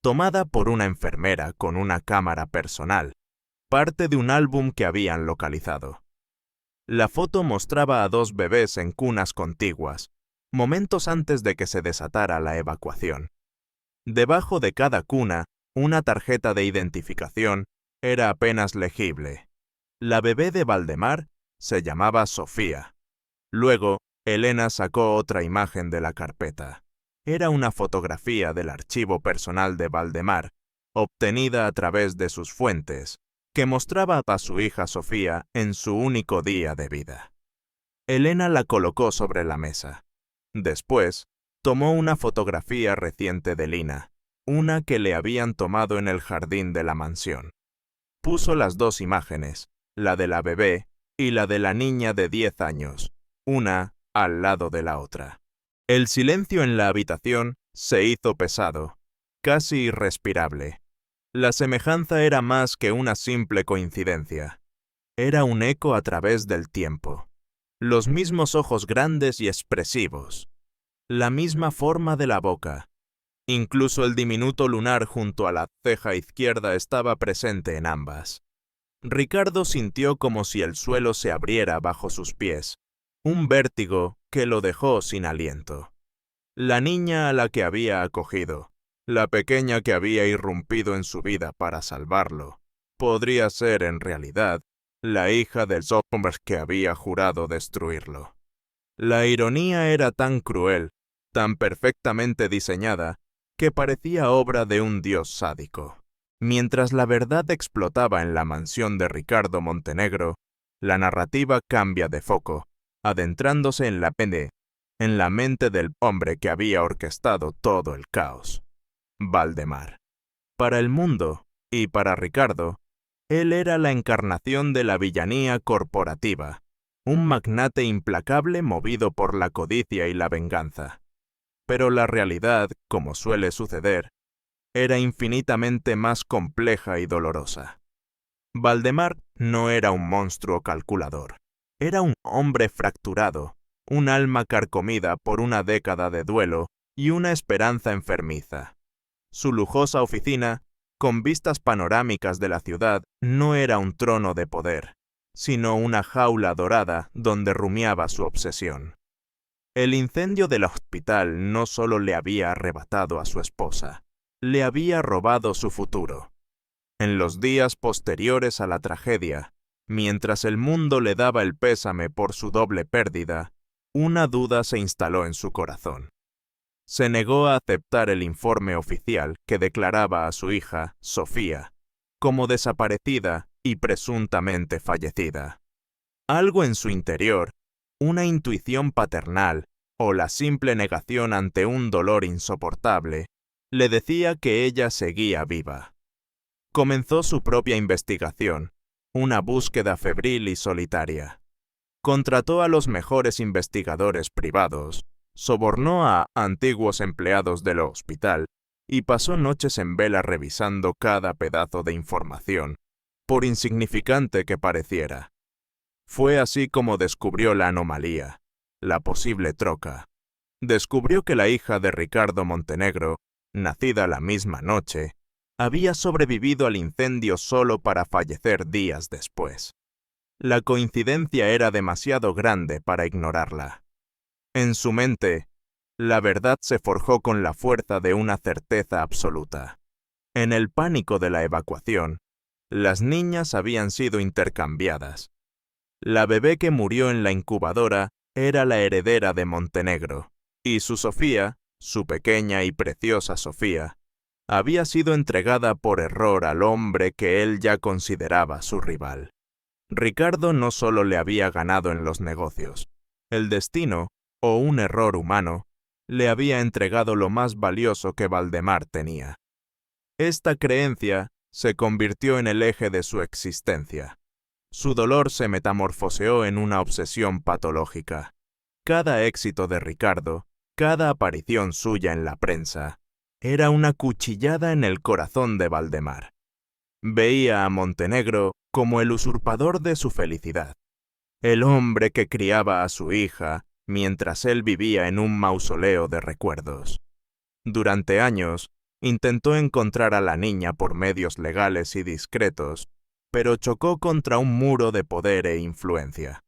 tomada por una enfermera con una cámara personal, parte de un álbum que habían localizado. La foto mostraba a dos bebés en cunas contiguas, momentos antes de que se desatara la evacuación. Debajo de cada cuna, una tarjeta de identificación era apenas legible. La bebé de Valdemar se llamaba Sofía. Luego, Elena sacó otra imagen de la carpeta. Era una fotografía del archivo personal de Valdemar, obtenida a través de sus fuentes, que mostraba a su hija Sofía en su único día de vida. Elena la colocó sobre la mesa. Después, tomó una fotografía reciente de Lina, una que le habían tomado en el jardín de la mansión. Puso las dos imágenes, la de la bebé y la de la niña de 10 años, una al lado de la otra. El silencio en la habitación se hizo pesado, casi irrespirable. La semejanza era más que una simple coincidencia. Era un eco a través del tiempo. Los mismos ojos grandes y expresivos. La misma forma de la boca. Incluso el diminuto lunar junto a la ceja izquierda estaba presente en ambas. Ricardo sintió como si el suelo se abriera bajo sus pies, un vértigo que lo dejó sin aliento. La niña a la que había acogido, la pequeña que había irrumpido en su vida para salvarlo, podría ser en realidad la hija del hombre que había jurado destruirlo. La ironía era tan cruel, tan perfectamente diseñada, que parecía obra de un dios sádico. Mientras la verdad explotaba en la mansión de Ricardo Montenegro, la narrativa cambia de foco, adentrándose en la mente del hombre que había orquestado todo el caos, Valdemar. Para el mundo, y para Ricardo, él era la encarnación de la villanía corporativa, un magnate implacable movido por la codicia y la venganza. Pero la realidad, como suele suceder, era infinitamente más compleja y dolorosa. Valdemar no era un monstruo calculador. Era un hombre fracturado, un alma carcomida por una década de duelo y una esperanza enfermiza. Su lujosa oficina, con vistas panorámicas de la ciudad, no era un trono de poder, sino una jaula dorada donde rumiaba su obsesión. El incendio del hospital no solo le había arrebatado a su esposa, le había robado su futuro. En los días posteriores a la tragedia, mientras el mundo le daba el pésame por su doble pérdida, una duda se instaló en su corazón. Se negó a aceptar el informe oficial que declaraba a su hija, Sofía, como desaparecida y presuntamente fallecida. Algo en su interior, una intuición paternal o la simple negación ante un dolor insoportable, le decía que ella seguía viva. Comenzó su propia investigación, una búsqueda febril y solitaria. Contrató a los mejores investigadores privados, sobornó a antiguos empleados del hospital y pasó noches en vela revisando cada pedazo de información, por insignificante que pareciera. Fue así como descubrió la anomalía, la posible troca. Descubrió que la hija de Ricardo Montenegro, nacida la misma noche, había sobrevivido al incendio solo para fallecer días después. La coincidencia era demasiado grande para ignorarla. En su mente, la verdad se forjó con la fuerza de una certeza absoluta. En el pánico de la evacuación, las niñas habían sido intercambiadas. La bebé que murió en la incubadora era la heredera de Montenegro, y su Sofía, su pequeña y preciosa Sofía, había sido entregada por error al hombre que él ya consideraba su rival. Ricardo no solo le había ganado en los negocios. El destino, o un error humano, le había entregado lo más valioso que Valdemar tenía. Esta creencia se convirtió en el eje de su existencia. Su dolor se metamorfoseó en una obsesión patológica. Cada éxito de Ricardo, cada aparición suya en la prensa, era una cuchillada en el corazón de Valdemar. Veía a Montenegro como el usurpador de su felicidad, el hombre que criaba a su hija mientras él vivía en un mausoleo de recuerdos. Durante años, intentó encontrar a la niña por medios legales y discretos, pero chocó contra un muro de poder e influencia.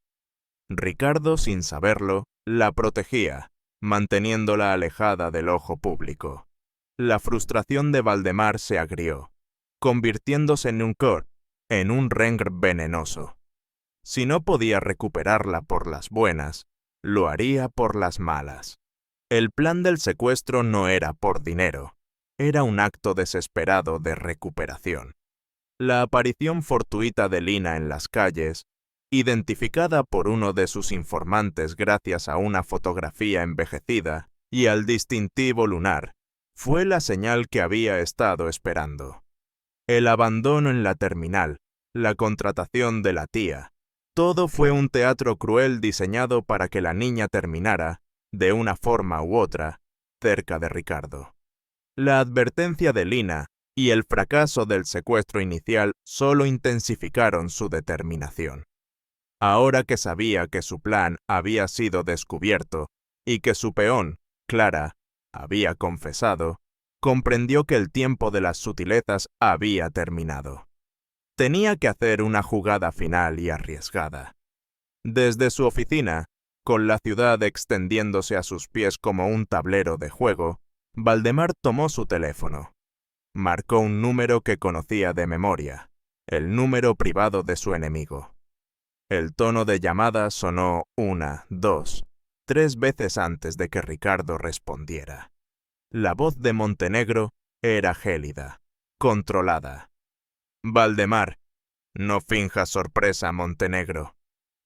Ricardo, sin saberlo, la protegía, manteniéndola alejada del ojo público. La frustración de Valdemar se agrió, convirtiéndose en un rencor venenoso. Si no podía recuperarla por las buenas, lo haría por las malas. El plan del secuestro no era por dinero, era un acto desesperado de recuperación. La aparición fortuita de Lina en las calles, identificada por uno de sus informantes gracias a una fotografía envejecida y al distintivo lunar, fue la señal que había estado esperando. El abandono en la terminal, la contratación de la tía, todo fue un teatro cruel diseñado para que la niña terminara, de una forma u otra, cerca de Ricardo. La advertencia de Lina y el fracaso del secuestro inicial solo intensificaron su determinación. Ahora que sabía que su plan había sido descubierto y que su peón, Clara, había confesado, comprendió que el tiempo de las sutilezas había terminado. Tenía que hacer una jugada final y arriesgada. Desde su oficina, con la ciudad extendiéndose a sus pies como un tablero de juego, Valdemar tomó su teléfono. Marcó un número que conocía de memoria, el número privado de su enemigo. El tono de llamada sonó 1, 2, 3 veces antes de que Ricardo respondiera. La voz de Montenegro era gélida, controlada. Valdemar, no finjas sorpresa, Montenegro.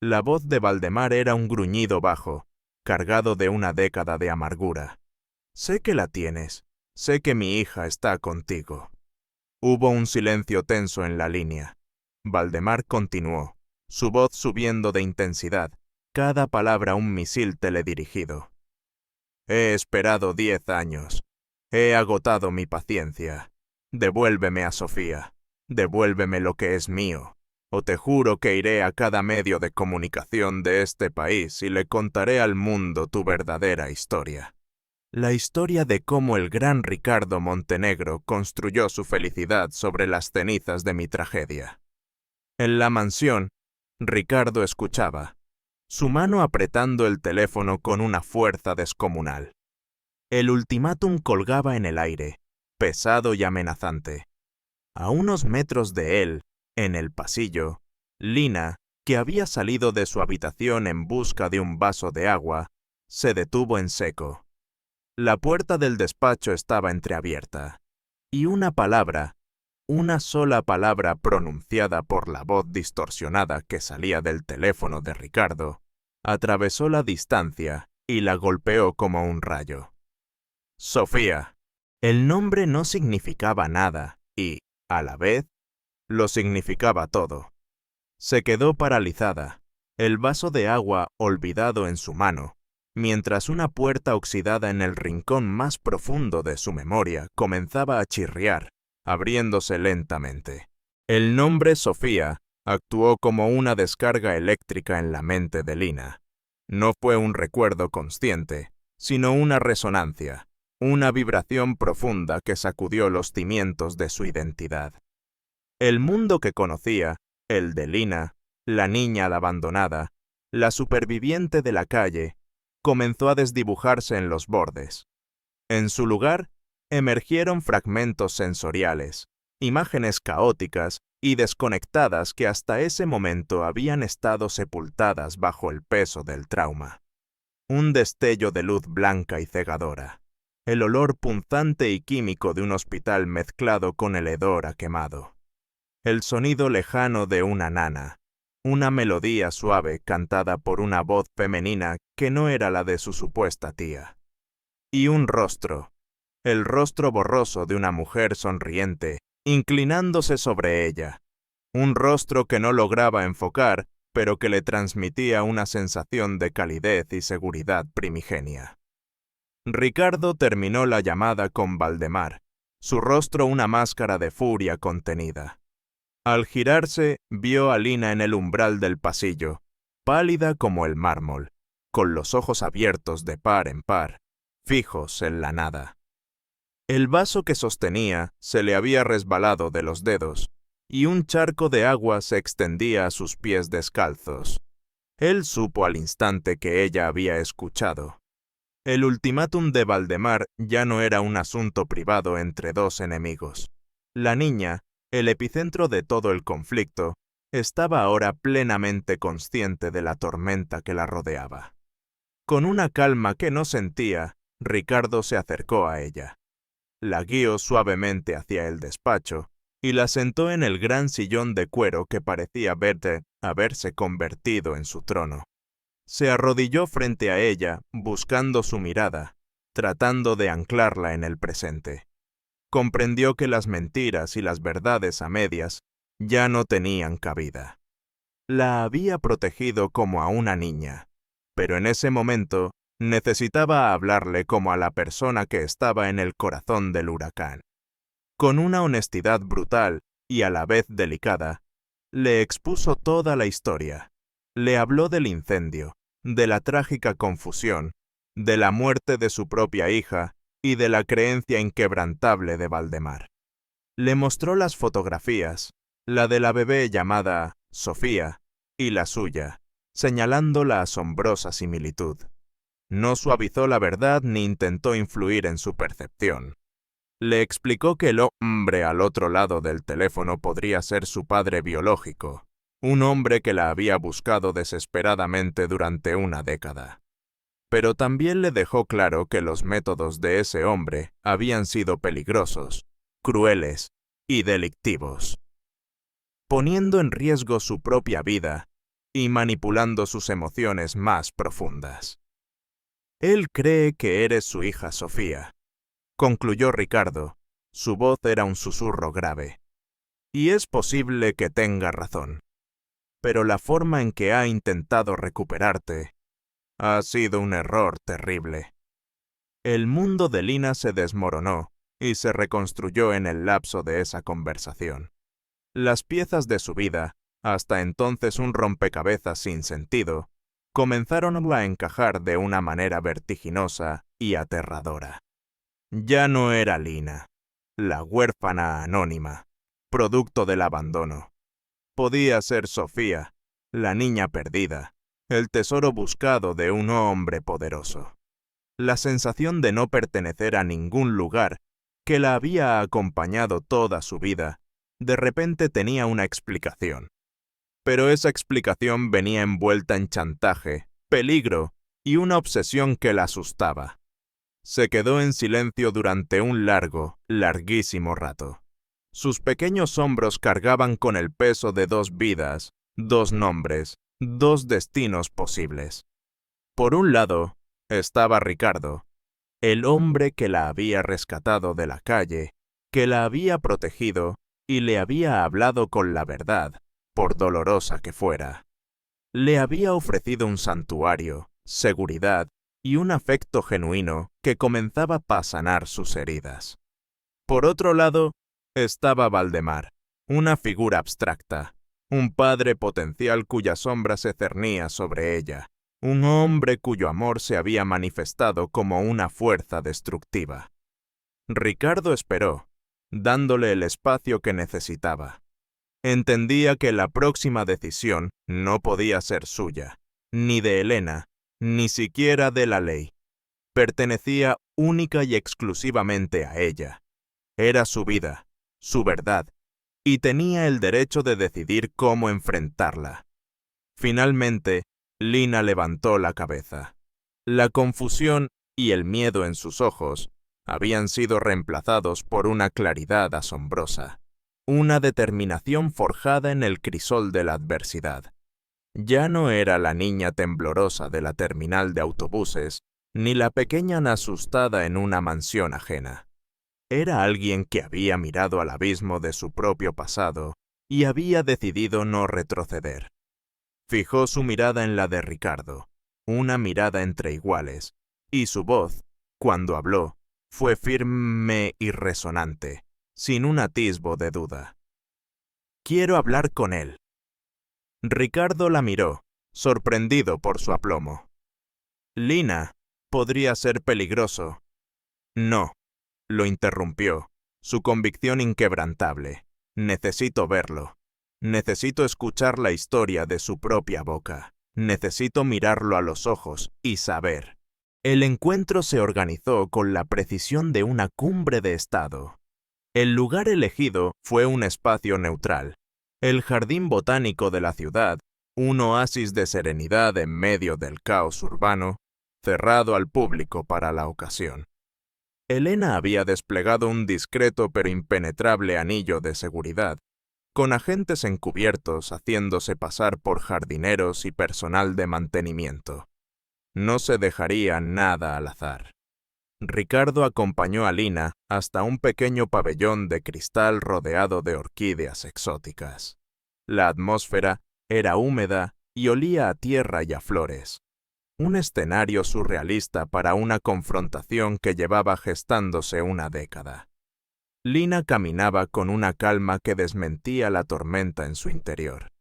La voz de Valdemar era un gruñido bajo, cargado de una década de amargura. Sé que la tienes, sé que mi hija está contigo. Hubo un silencio tenso en la línea. Valdemar continuó, su voz subiendo de intensidad, cada palabra un misil teledirigido. He esperado 10 años. He agotado mi paciencia. Devuélveme a Sofía. Devuélveme lo que es mío, o te juro que iré a cada medio de comunicación de este país y le contaré al mundo tu verdadera historia. La historia de cómo el gran Ricardo Montenegro construyó su felicidad sobre las cenizas de mi tragedia. En la mansión, Ricardo escuchaba, su mano apretando el teléfono con una fuerza descomunal. El ultimátum colgaba en el aire, pesado y amenazante. A unos metros de él, en el pasillo, Lina, que había salido de su habitación en busca de un vaso de agua, se detuvo en seco. La puerta del despacho estaba entreabierta, y una sola palabra pronunciada por la voz distorsionada que salía del teléfono de Ricardo, atravesó la distancia y la golpeó como un rayo. Sofía. El nombre no significaba nada y, a la vez, lo significaba todo. Se quedó paralizada, el vaso de agua olvidado en su mano, mientras una puerta oxidada en el rincón más profundo de su memoria comenzaba a chirriar, abriéndose lentamente. El nombre Sofía actuó como una descarga eléctrica en la mente de Lina. No fue un recuerdo consciente, sino una resonancia, una vibración profunda que sacudió los cimientos de su identidad. El mundo que conocía, el de Lina, la niña abandonada, la superviviente de la calle, comenzó a desdibujarse en los bordes. En su lugar, emergieron fragmentos sensoriales, imágenes caóticas y desconectadas que hasta ese momento habían estado sepultadas bajo el peso del trauma. Un destello de luz blanca y cegadora, el olor punzante y químico de un hospital mezclado con el hedor a quemado. El sonido lejano de una nana, una melodía suave cantada por una voz femenina que no era la de su supuesta tía. Y un rostro, el rostro borroso de una mujer sonriente, inclinándose sobre ella. Un rostro que no lograba enfocar, pero que le transmitía una sensación de calidez y seguridad primigenia. Ricardo terminó la llamada con Valdemar, su rostro una máscara de furia contenida. Al girarse, vio a Lina en el umbral del pasillo, pálida como el mármol, con los ojos abiertos de par en par, fijos en la nada. El vaso que sostenía se le había resbalado de los dedos, y un charco de agua se extendía a sus pies descalzos. Él supo al instante que ella había escuchado. El ultimátum de Valdemar ya no era un asunto privado entre dos enemigos. La niña, el epicentro de todo el conflicto, estaba ahora plenamente consciente de la tormenta que la rodeaba. Con una calma que no sentía, Ricardo se acercó a ella. La guió suavemente hacia el despacho y la sentó en el gran sillón de cuero que parecía haberse convertido en su trono. Se arrodilló frente a ella, buscando su mirada, tratando de anclarla en el presente. Comprendió que las mentiras y las verdades a medias ya no tenían cabida. La había protegido como a una niña, pero en ese momento necesitaba hablarle como a la persona que estaba en el corazón del huracán. Con una honestidad brutal y a la vez delicada, le expuso toda la historia. Le habló del incendio, de la trágica confusión, de la muerte de su propia hija y de la creencia inquebrantable de Valdemar. Le mostró las fotografías, la de la bebé llamada Sofía y la suya, señalando la asombrosa similitud. No suavizó la verdad ni intentó influir en su percepción. Le explicó que el hombre al otro lado del teléfono podría ser su padre biológico, un hombre que la había buscado desesperadamente durante una década. Pero también le dejó claro que los métodos de ese hombre habían sido peligrosos, crueles y delictivos, poniendo en riesgo su propia vida y manipulando sus emociones más profundas. Él cree que eres su hija Sofía, concluyó Ricardo. Su voz era un susurro grave. Y es posible que tenga razón. Pero la forma en que ha intentado recuperarte ha sido un error terrible. El mundo de Lina se desmoronó y se reconstruyó en el lapso de esa conversación. Las piezas de su vida, hasta entonces un rompecabezas sin sentido, comenzaron a encajar de una manera vertiginosa y aterradora. Ya no era Lina, la huérfana anónima, producto del abandono. Podía ser Sofía, la niña perdida, el tesoro buscado de un hombre poderoso. La sensación de no pertenecer a ningún lugar, que la había acompañado toda su vida, de repente tenía una explicación. Pero esa explicación venía envuelta en chantaje, peligro y una obsesión que la asustaba. Se quedó en silencio durante un larguísimo rato. Sus pequeños hombros cargaban con el peso de dos vidas, dos nombres, dos destinos posibles. Por un lado, estaba Ricardo, el hombre que la había rescatado de la calle, que la había protegido y le había hablado con la verdad, por dolorosa que fuera. Le había ofrecido un santuario, seguridad y un afecto genuino que comenzaba a sanar sus heridas. Por otro lado, estaba Valdemar, una figura abstracta, un padre potencial cuya sombra se cernía sobre ella, un hombre cuyo amor se había manifestado como una fuerza destructiva. Ricardo esperó, dándole el espacio que necesitaba. Entendía que la próxima decisión no podía ser suya, ni de Elena, ni siquiera de la ley. Pertenecía única y exclusivamente a ella. Era su vida, su verdad, y tenía el derecho de decidir cómo enfrentarla. Finalmente, Lina levantó la cabeza. La confusión y el miedo en sus ojos habían sido reemplazados por una claridad asombrosa, una determinación forjada en el crisol de la adversidad. Ya no era la niña temblorosa de la terminal de autobuses, ni la pequeña asustada en una mansión ajena. Era alguien que había mirado al abismo de su propio pasado y había decidido no retroceder. Fijó su mirada en la de Ricardo, una mirada entre iguales, y su voz, cuando habló, fue firme y resonante, sin un atisbo de duda. «Quiero hablar con él». Ricardo la miró, sorprendido por su aplomo. «Lina, podría ser peligroso». «No», lo interrumpió, su convicción inquebrantable. «Necesito verlo. Necesito escuchar la historia de su propia boca. Necesito mirarlo a los ojos y saber». El encuentro se organizó con la precisión de una cumbre de estado. El lugar elegido fue un espacio neutral, el jardín botánico de la ciudad, un oasis de serenidad en medio del caos urbano, cerrado al público para la ocasión. Elena había desplegado un discreto pero impenetrable anillo de seguridad, con agentes encubiertos haciéndose pasar por jardineros y personal de mantenimiento. No se dejaría nada al azar. Ricardo acompañó a Lina hasta un pequeño pabellón de cristal rodeado de orquídeas exóticas. La atmósfera era húmeda y olía a tierra y a flores. Un escenario surrealista para una confrontación que llevaba gestándose una década. Lina caminaba con una calma que desmentía la tormenta en su interior.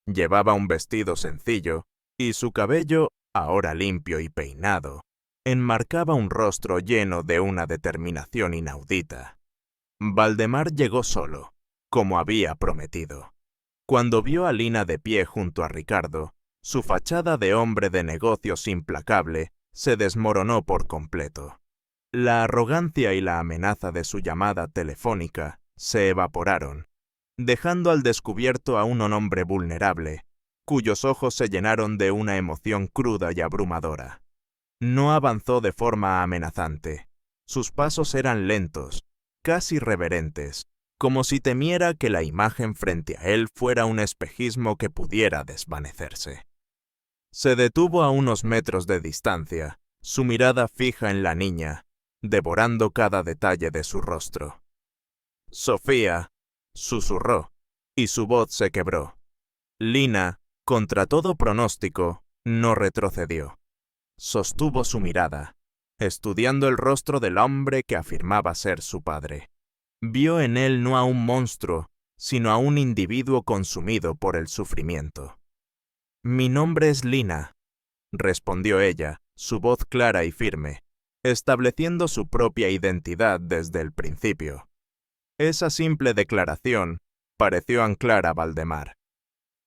Llevaba un vestido sencillo y su cabello, ahora limpio y peinado, enmarcaba un rostro lleno de una determinación inaudita. Valdemar llegó solo, como había prometido. Cuando vio a Lina de pie junto a Ricardo, su fachada de hombre de negocios implacable se desmoronó por completo. La arrogancia y la amenaza de su llamada telefónica se evaporaron, dejando al descubierto a un hombre vulnerable, cuyos ojos se llenaron de una emoción cruda y abrumadora. No avanzó de forma amenazante. Sus pasos eran lentos, casi reverentes, como si temiera que la imagen frente a él fuera un espejismo que pudiera desvanecerse. Se detuvo a unos metros de distancia, su mirada fija en la niña, devorando cada detalle de su rostro. «Sofía», susurró, y su voz se quebró. Lina, contra todo pronóstico, no retrocedió. Sostuvo su mirada, estudiando el rostro del hombre que afirmaba ser su padre. Vio en él no a un monstruo, sino a un individuo consumido por el sufrimiento. «Mi nombre es Lina», respondió ella, su voz clara y firme, estableciendo su propia identidad desde el principio. Esa simple declaración pareció anclar a Valdemar.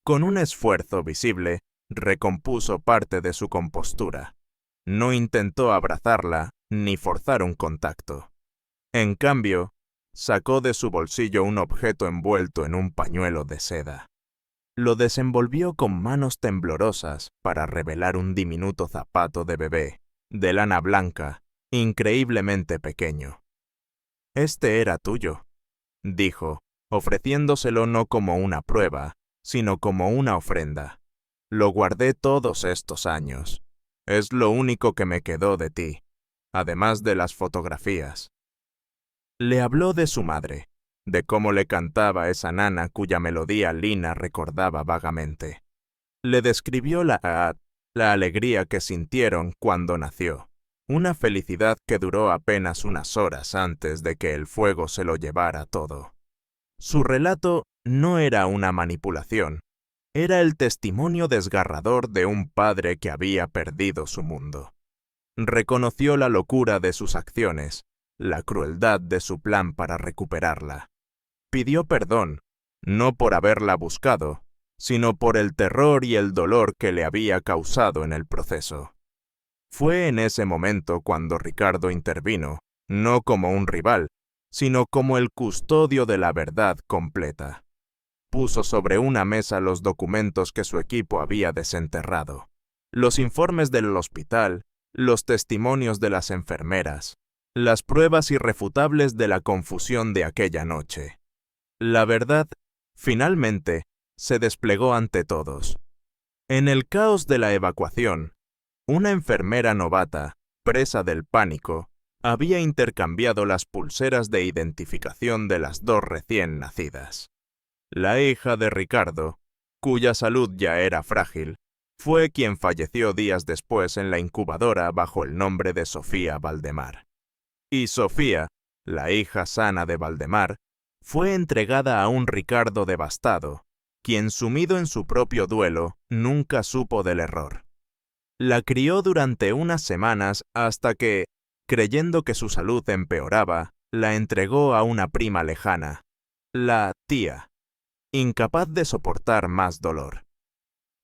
Con un esfuerzo visible, recompuso parte de su compostura. No intentó abrazarla ni forzar un contacto. En cambio, sacó de su bolsillo un objeto envuelto en un pañuelo de seda. Lo desenvolvió con manos temblorosas para revelar un diminuto zapato de bebé, de lana blanca, increíblemente pequeño. «Este era tuyo», dijo, ofreciéndoselo no como una prueba, sino como una ofrenda. «Lo guardé todos estos años. Es lo único que me quedó de ti, además de las fotografías». Le habló de su madre, de cómo le cantaba esa nana cuya melodía Lina recordaba vagamente. Le describió la alegría que sintieron cuando nació, una felicidad que duró apenas unas horas antes de que el fuego se lo llevara todo. Su relato no era una manipulación, era el testimonio desgarrador de un padre que había perdido su mundo. Reconoció la locura de sus acciones, la crueldad de su plan para recuperarla. Pidió perdón, no por haberla buscado, sino por el terror y el dolor que le había causado en el proceso. Fue en ese momento cuando Ricardo intervino, no como un rival, sino como el custodio de la verdad completa. Puso sobre una mesa los documentos que su equipo había desenterrado, los informes del hospital, los testimonios de las enfermeras, las pruebas irrefutables de la confusión de aquella noche. La verdad, finalmente, se desplegó ante todos. En el caos de la evacuación, una enfermera novata, presa del pánico, había intercambiado las pulseras de identificación de las dos recién nacidas. La hija de Ricardo, cuya salud ya era frágil, fue quien falleció días después en la incubadora bajo el nombre de Sofía Valdemar. Y Sofía, la hija sana de Valdemar, fue entregada a un Ricardo devastado, quien sumido en su propio duelo nunca supo del error. La crió durante unas semanas hasta que, creyendo que su salud empeoraba, la entregó a una prima lejana, la tía, incapaz de soportar más dolor.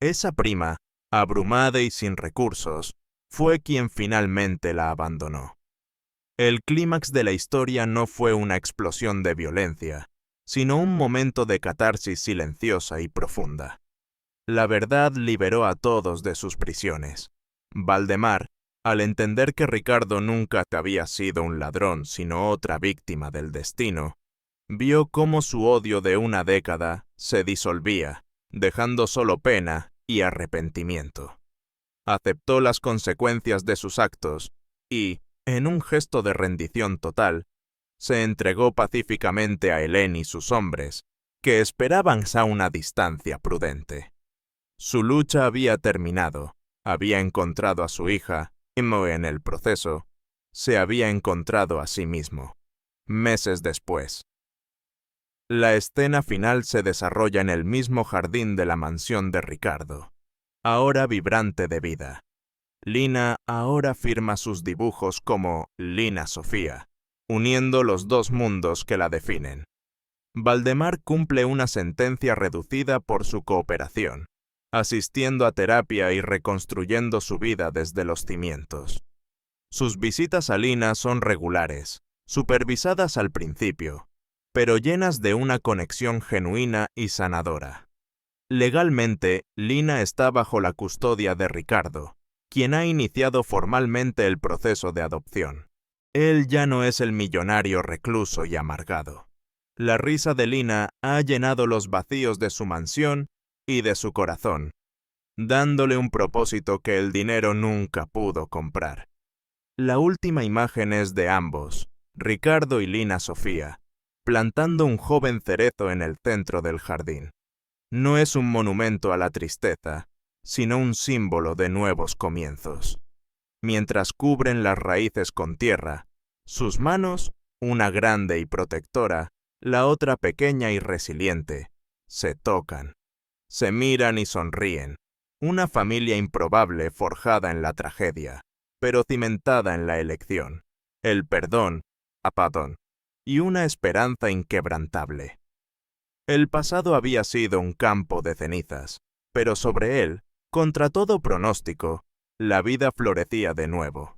Esa prima, abrumada y sin recursos, fue quien finalmente la abandonó. El clímax de la historia no fue una explosión de violencia, sino un momento de catarsis silenciosa y profunda. La verdad liberó a todos de sus prisiones. Valdemar, al entender que Ricardo nunca había sido un ladrón, sino otra víctima del destino, vio cómo su odio de una década se disolvía, dejando solo pena y arrepentimiento. Aceptó las consecuencias de sus actos y, en un gesto de rendición total, se entregó pacíficamente a Helene y sus hombres, que esperaban a una distancia prudente. Su lucha había terminado, había encontrado a su hija, y en el proceso, se había encontrado a sí mismo. Meses después. La escena final se desarrolla en el mismo jardín de la mansión de Ricardo, ahora vibrante de vida. Lina ahora firma sus dibujos como Lina Sofía, uniendo los dos mundos que la definen. Valdemar cumple una sentencia reducida por su cooperación, asistiendo a terapia y reconstruyendo su vida desde los cimientos. Sus visitas a Lina son regulares, supervisadas al principio, pero llenas de una conexión genuina y sanadora. Legalmente, Lina está bajo la custodia de Ricardo, quien ha iniciado formalmente el proceso de adopción. Él ya no es el millonario recluso y amargado. La risa de Lina ha llenado los vacíos de su mansión y de su corazón, dándole un propósito que el dinero nunca pudo comprar. La última imagen es de ambos, Ricardo y Lina Sofía, plantando un joven cerezo en el centro del jardín. No es un monumento a la tristeza, sino un símbolo de nuevos comienzos. Mientras cubren las raíces con tierra, sus manos, una grande y protectora, la otra pequeña y resiliente, se tocan, se miran y sonríen. Una familia improbable forjada en la tragedia, pero cimentada en la elección, el perdón, y una esperanza inquebrantable. El pasado había sido un campo de cenizas, pero sobre él, contra todo pronóstico, la vida florecía de nuevo.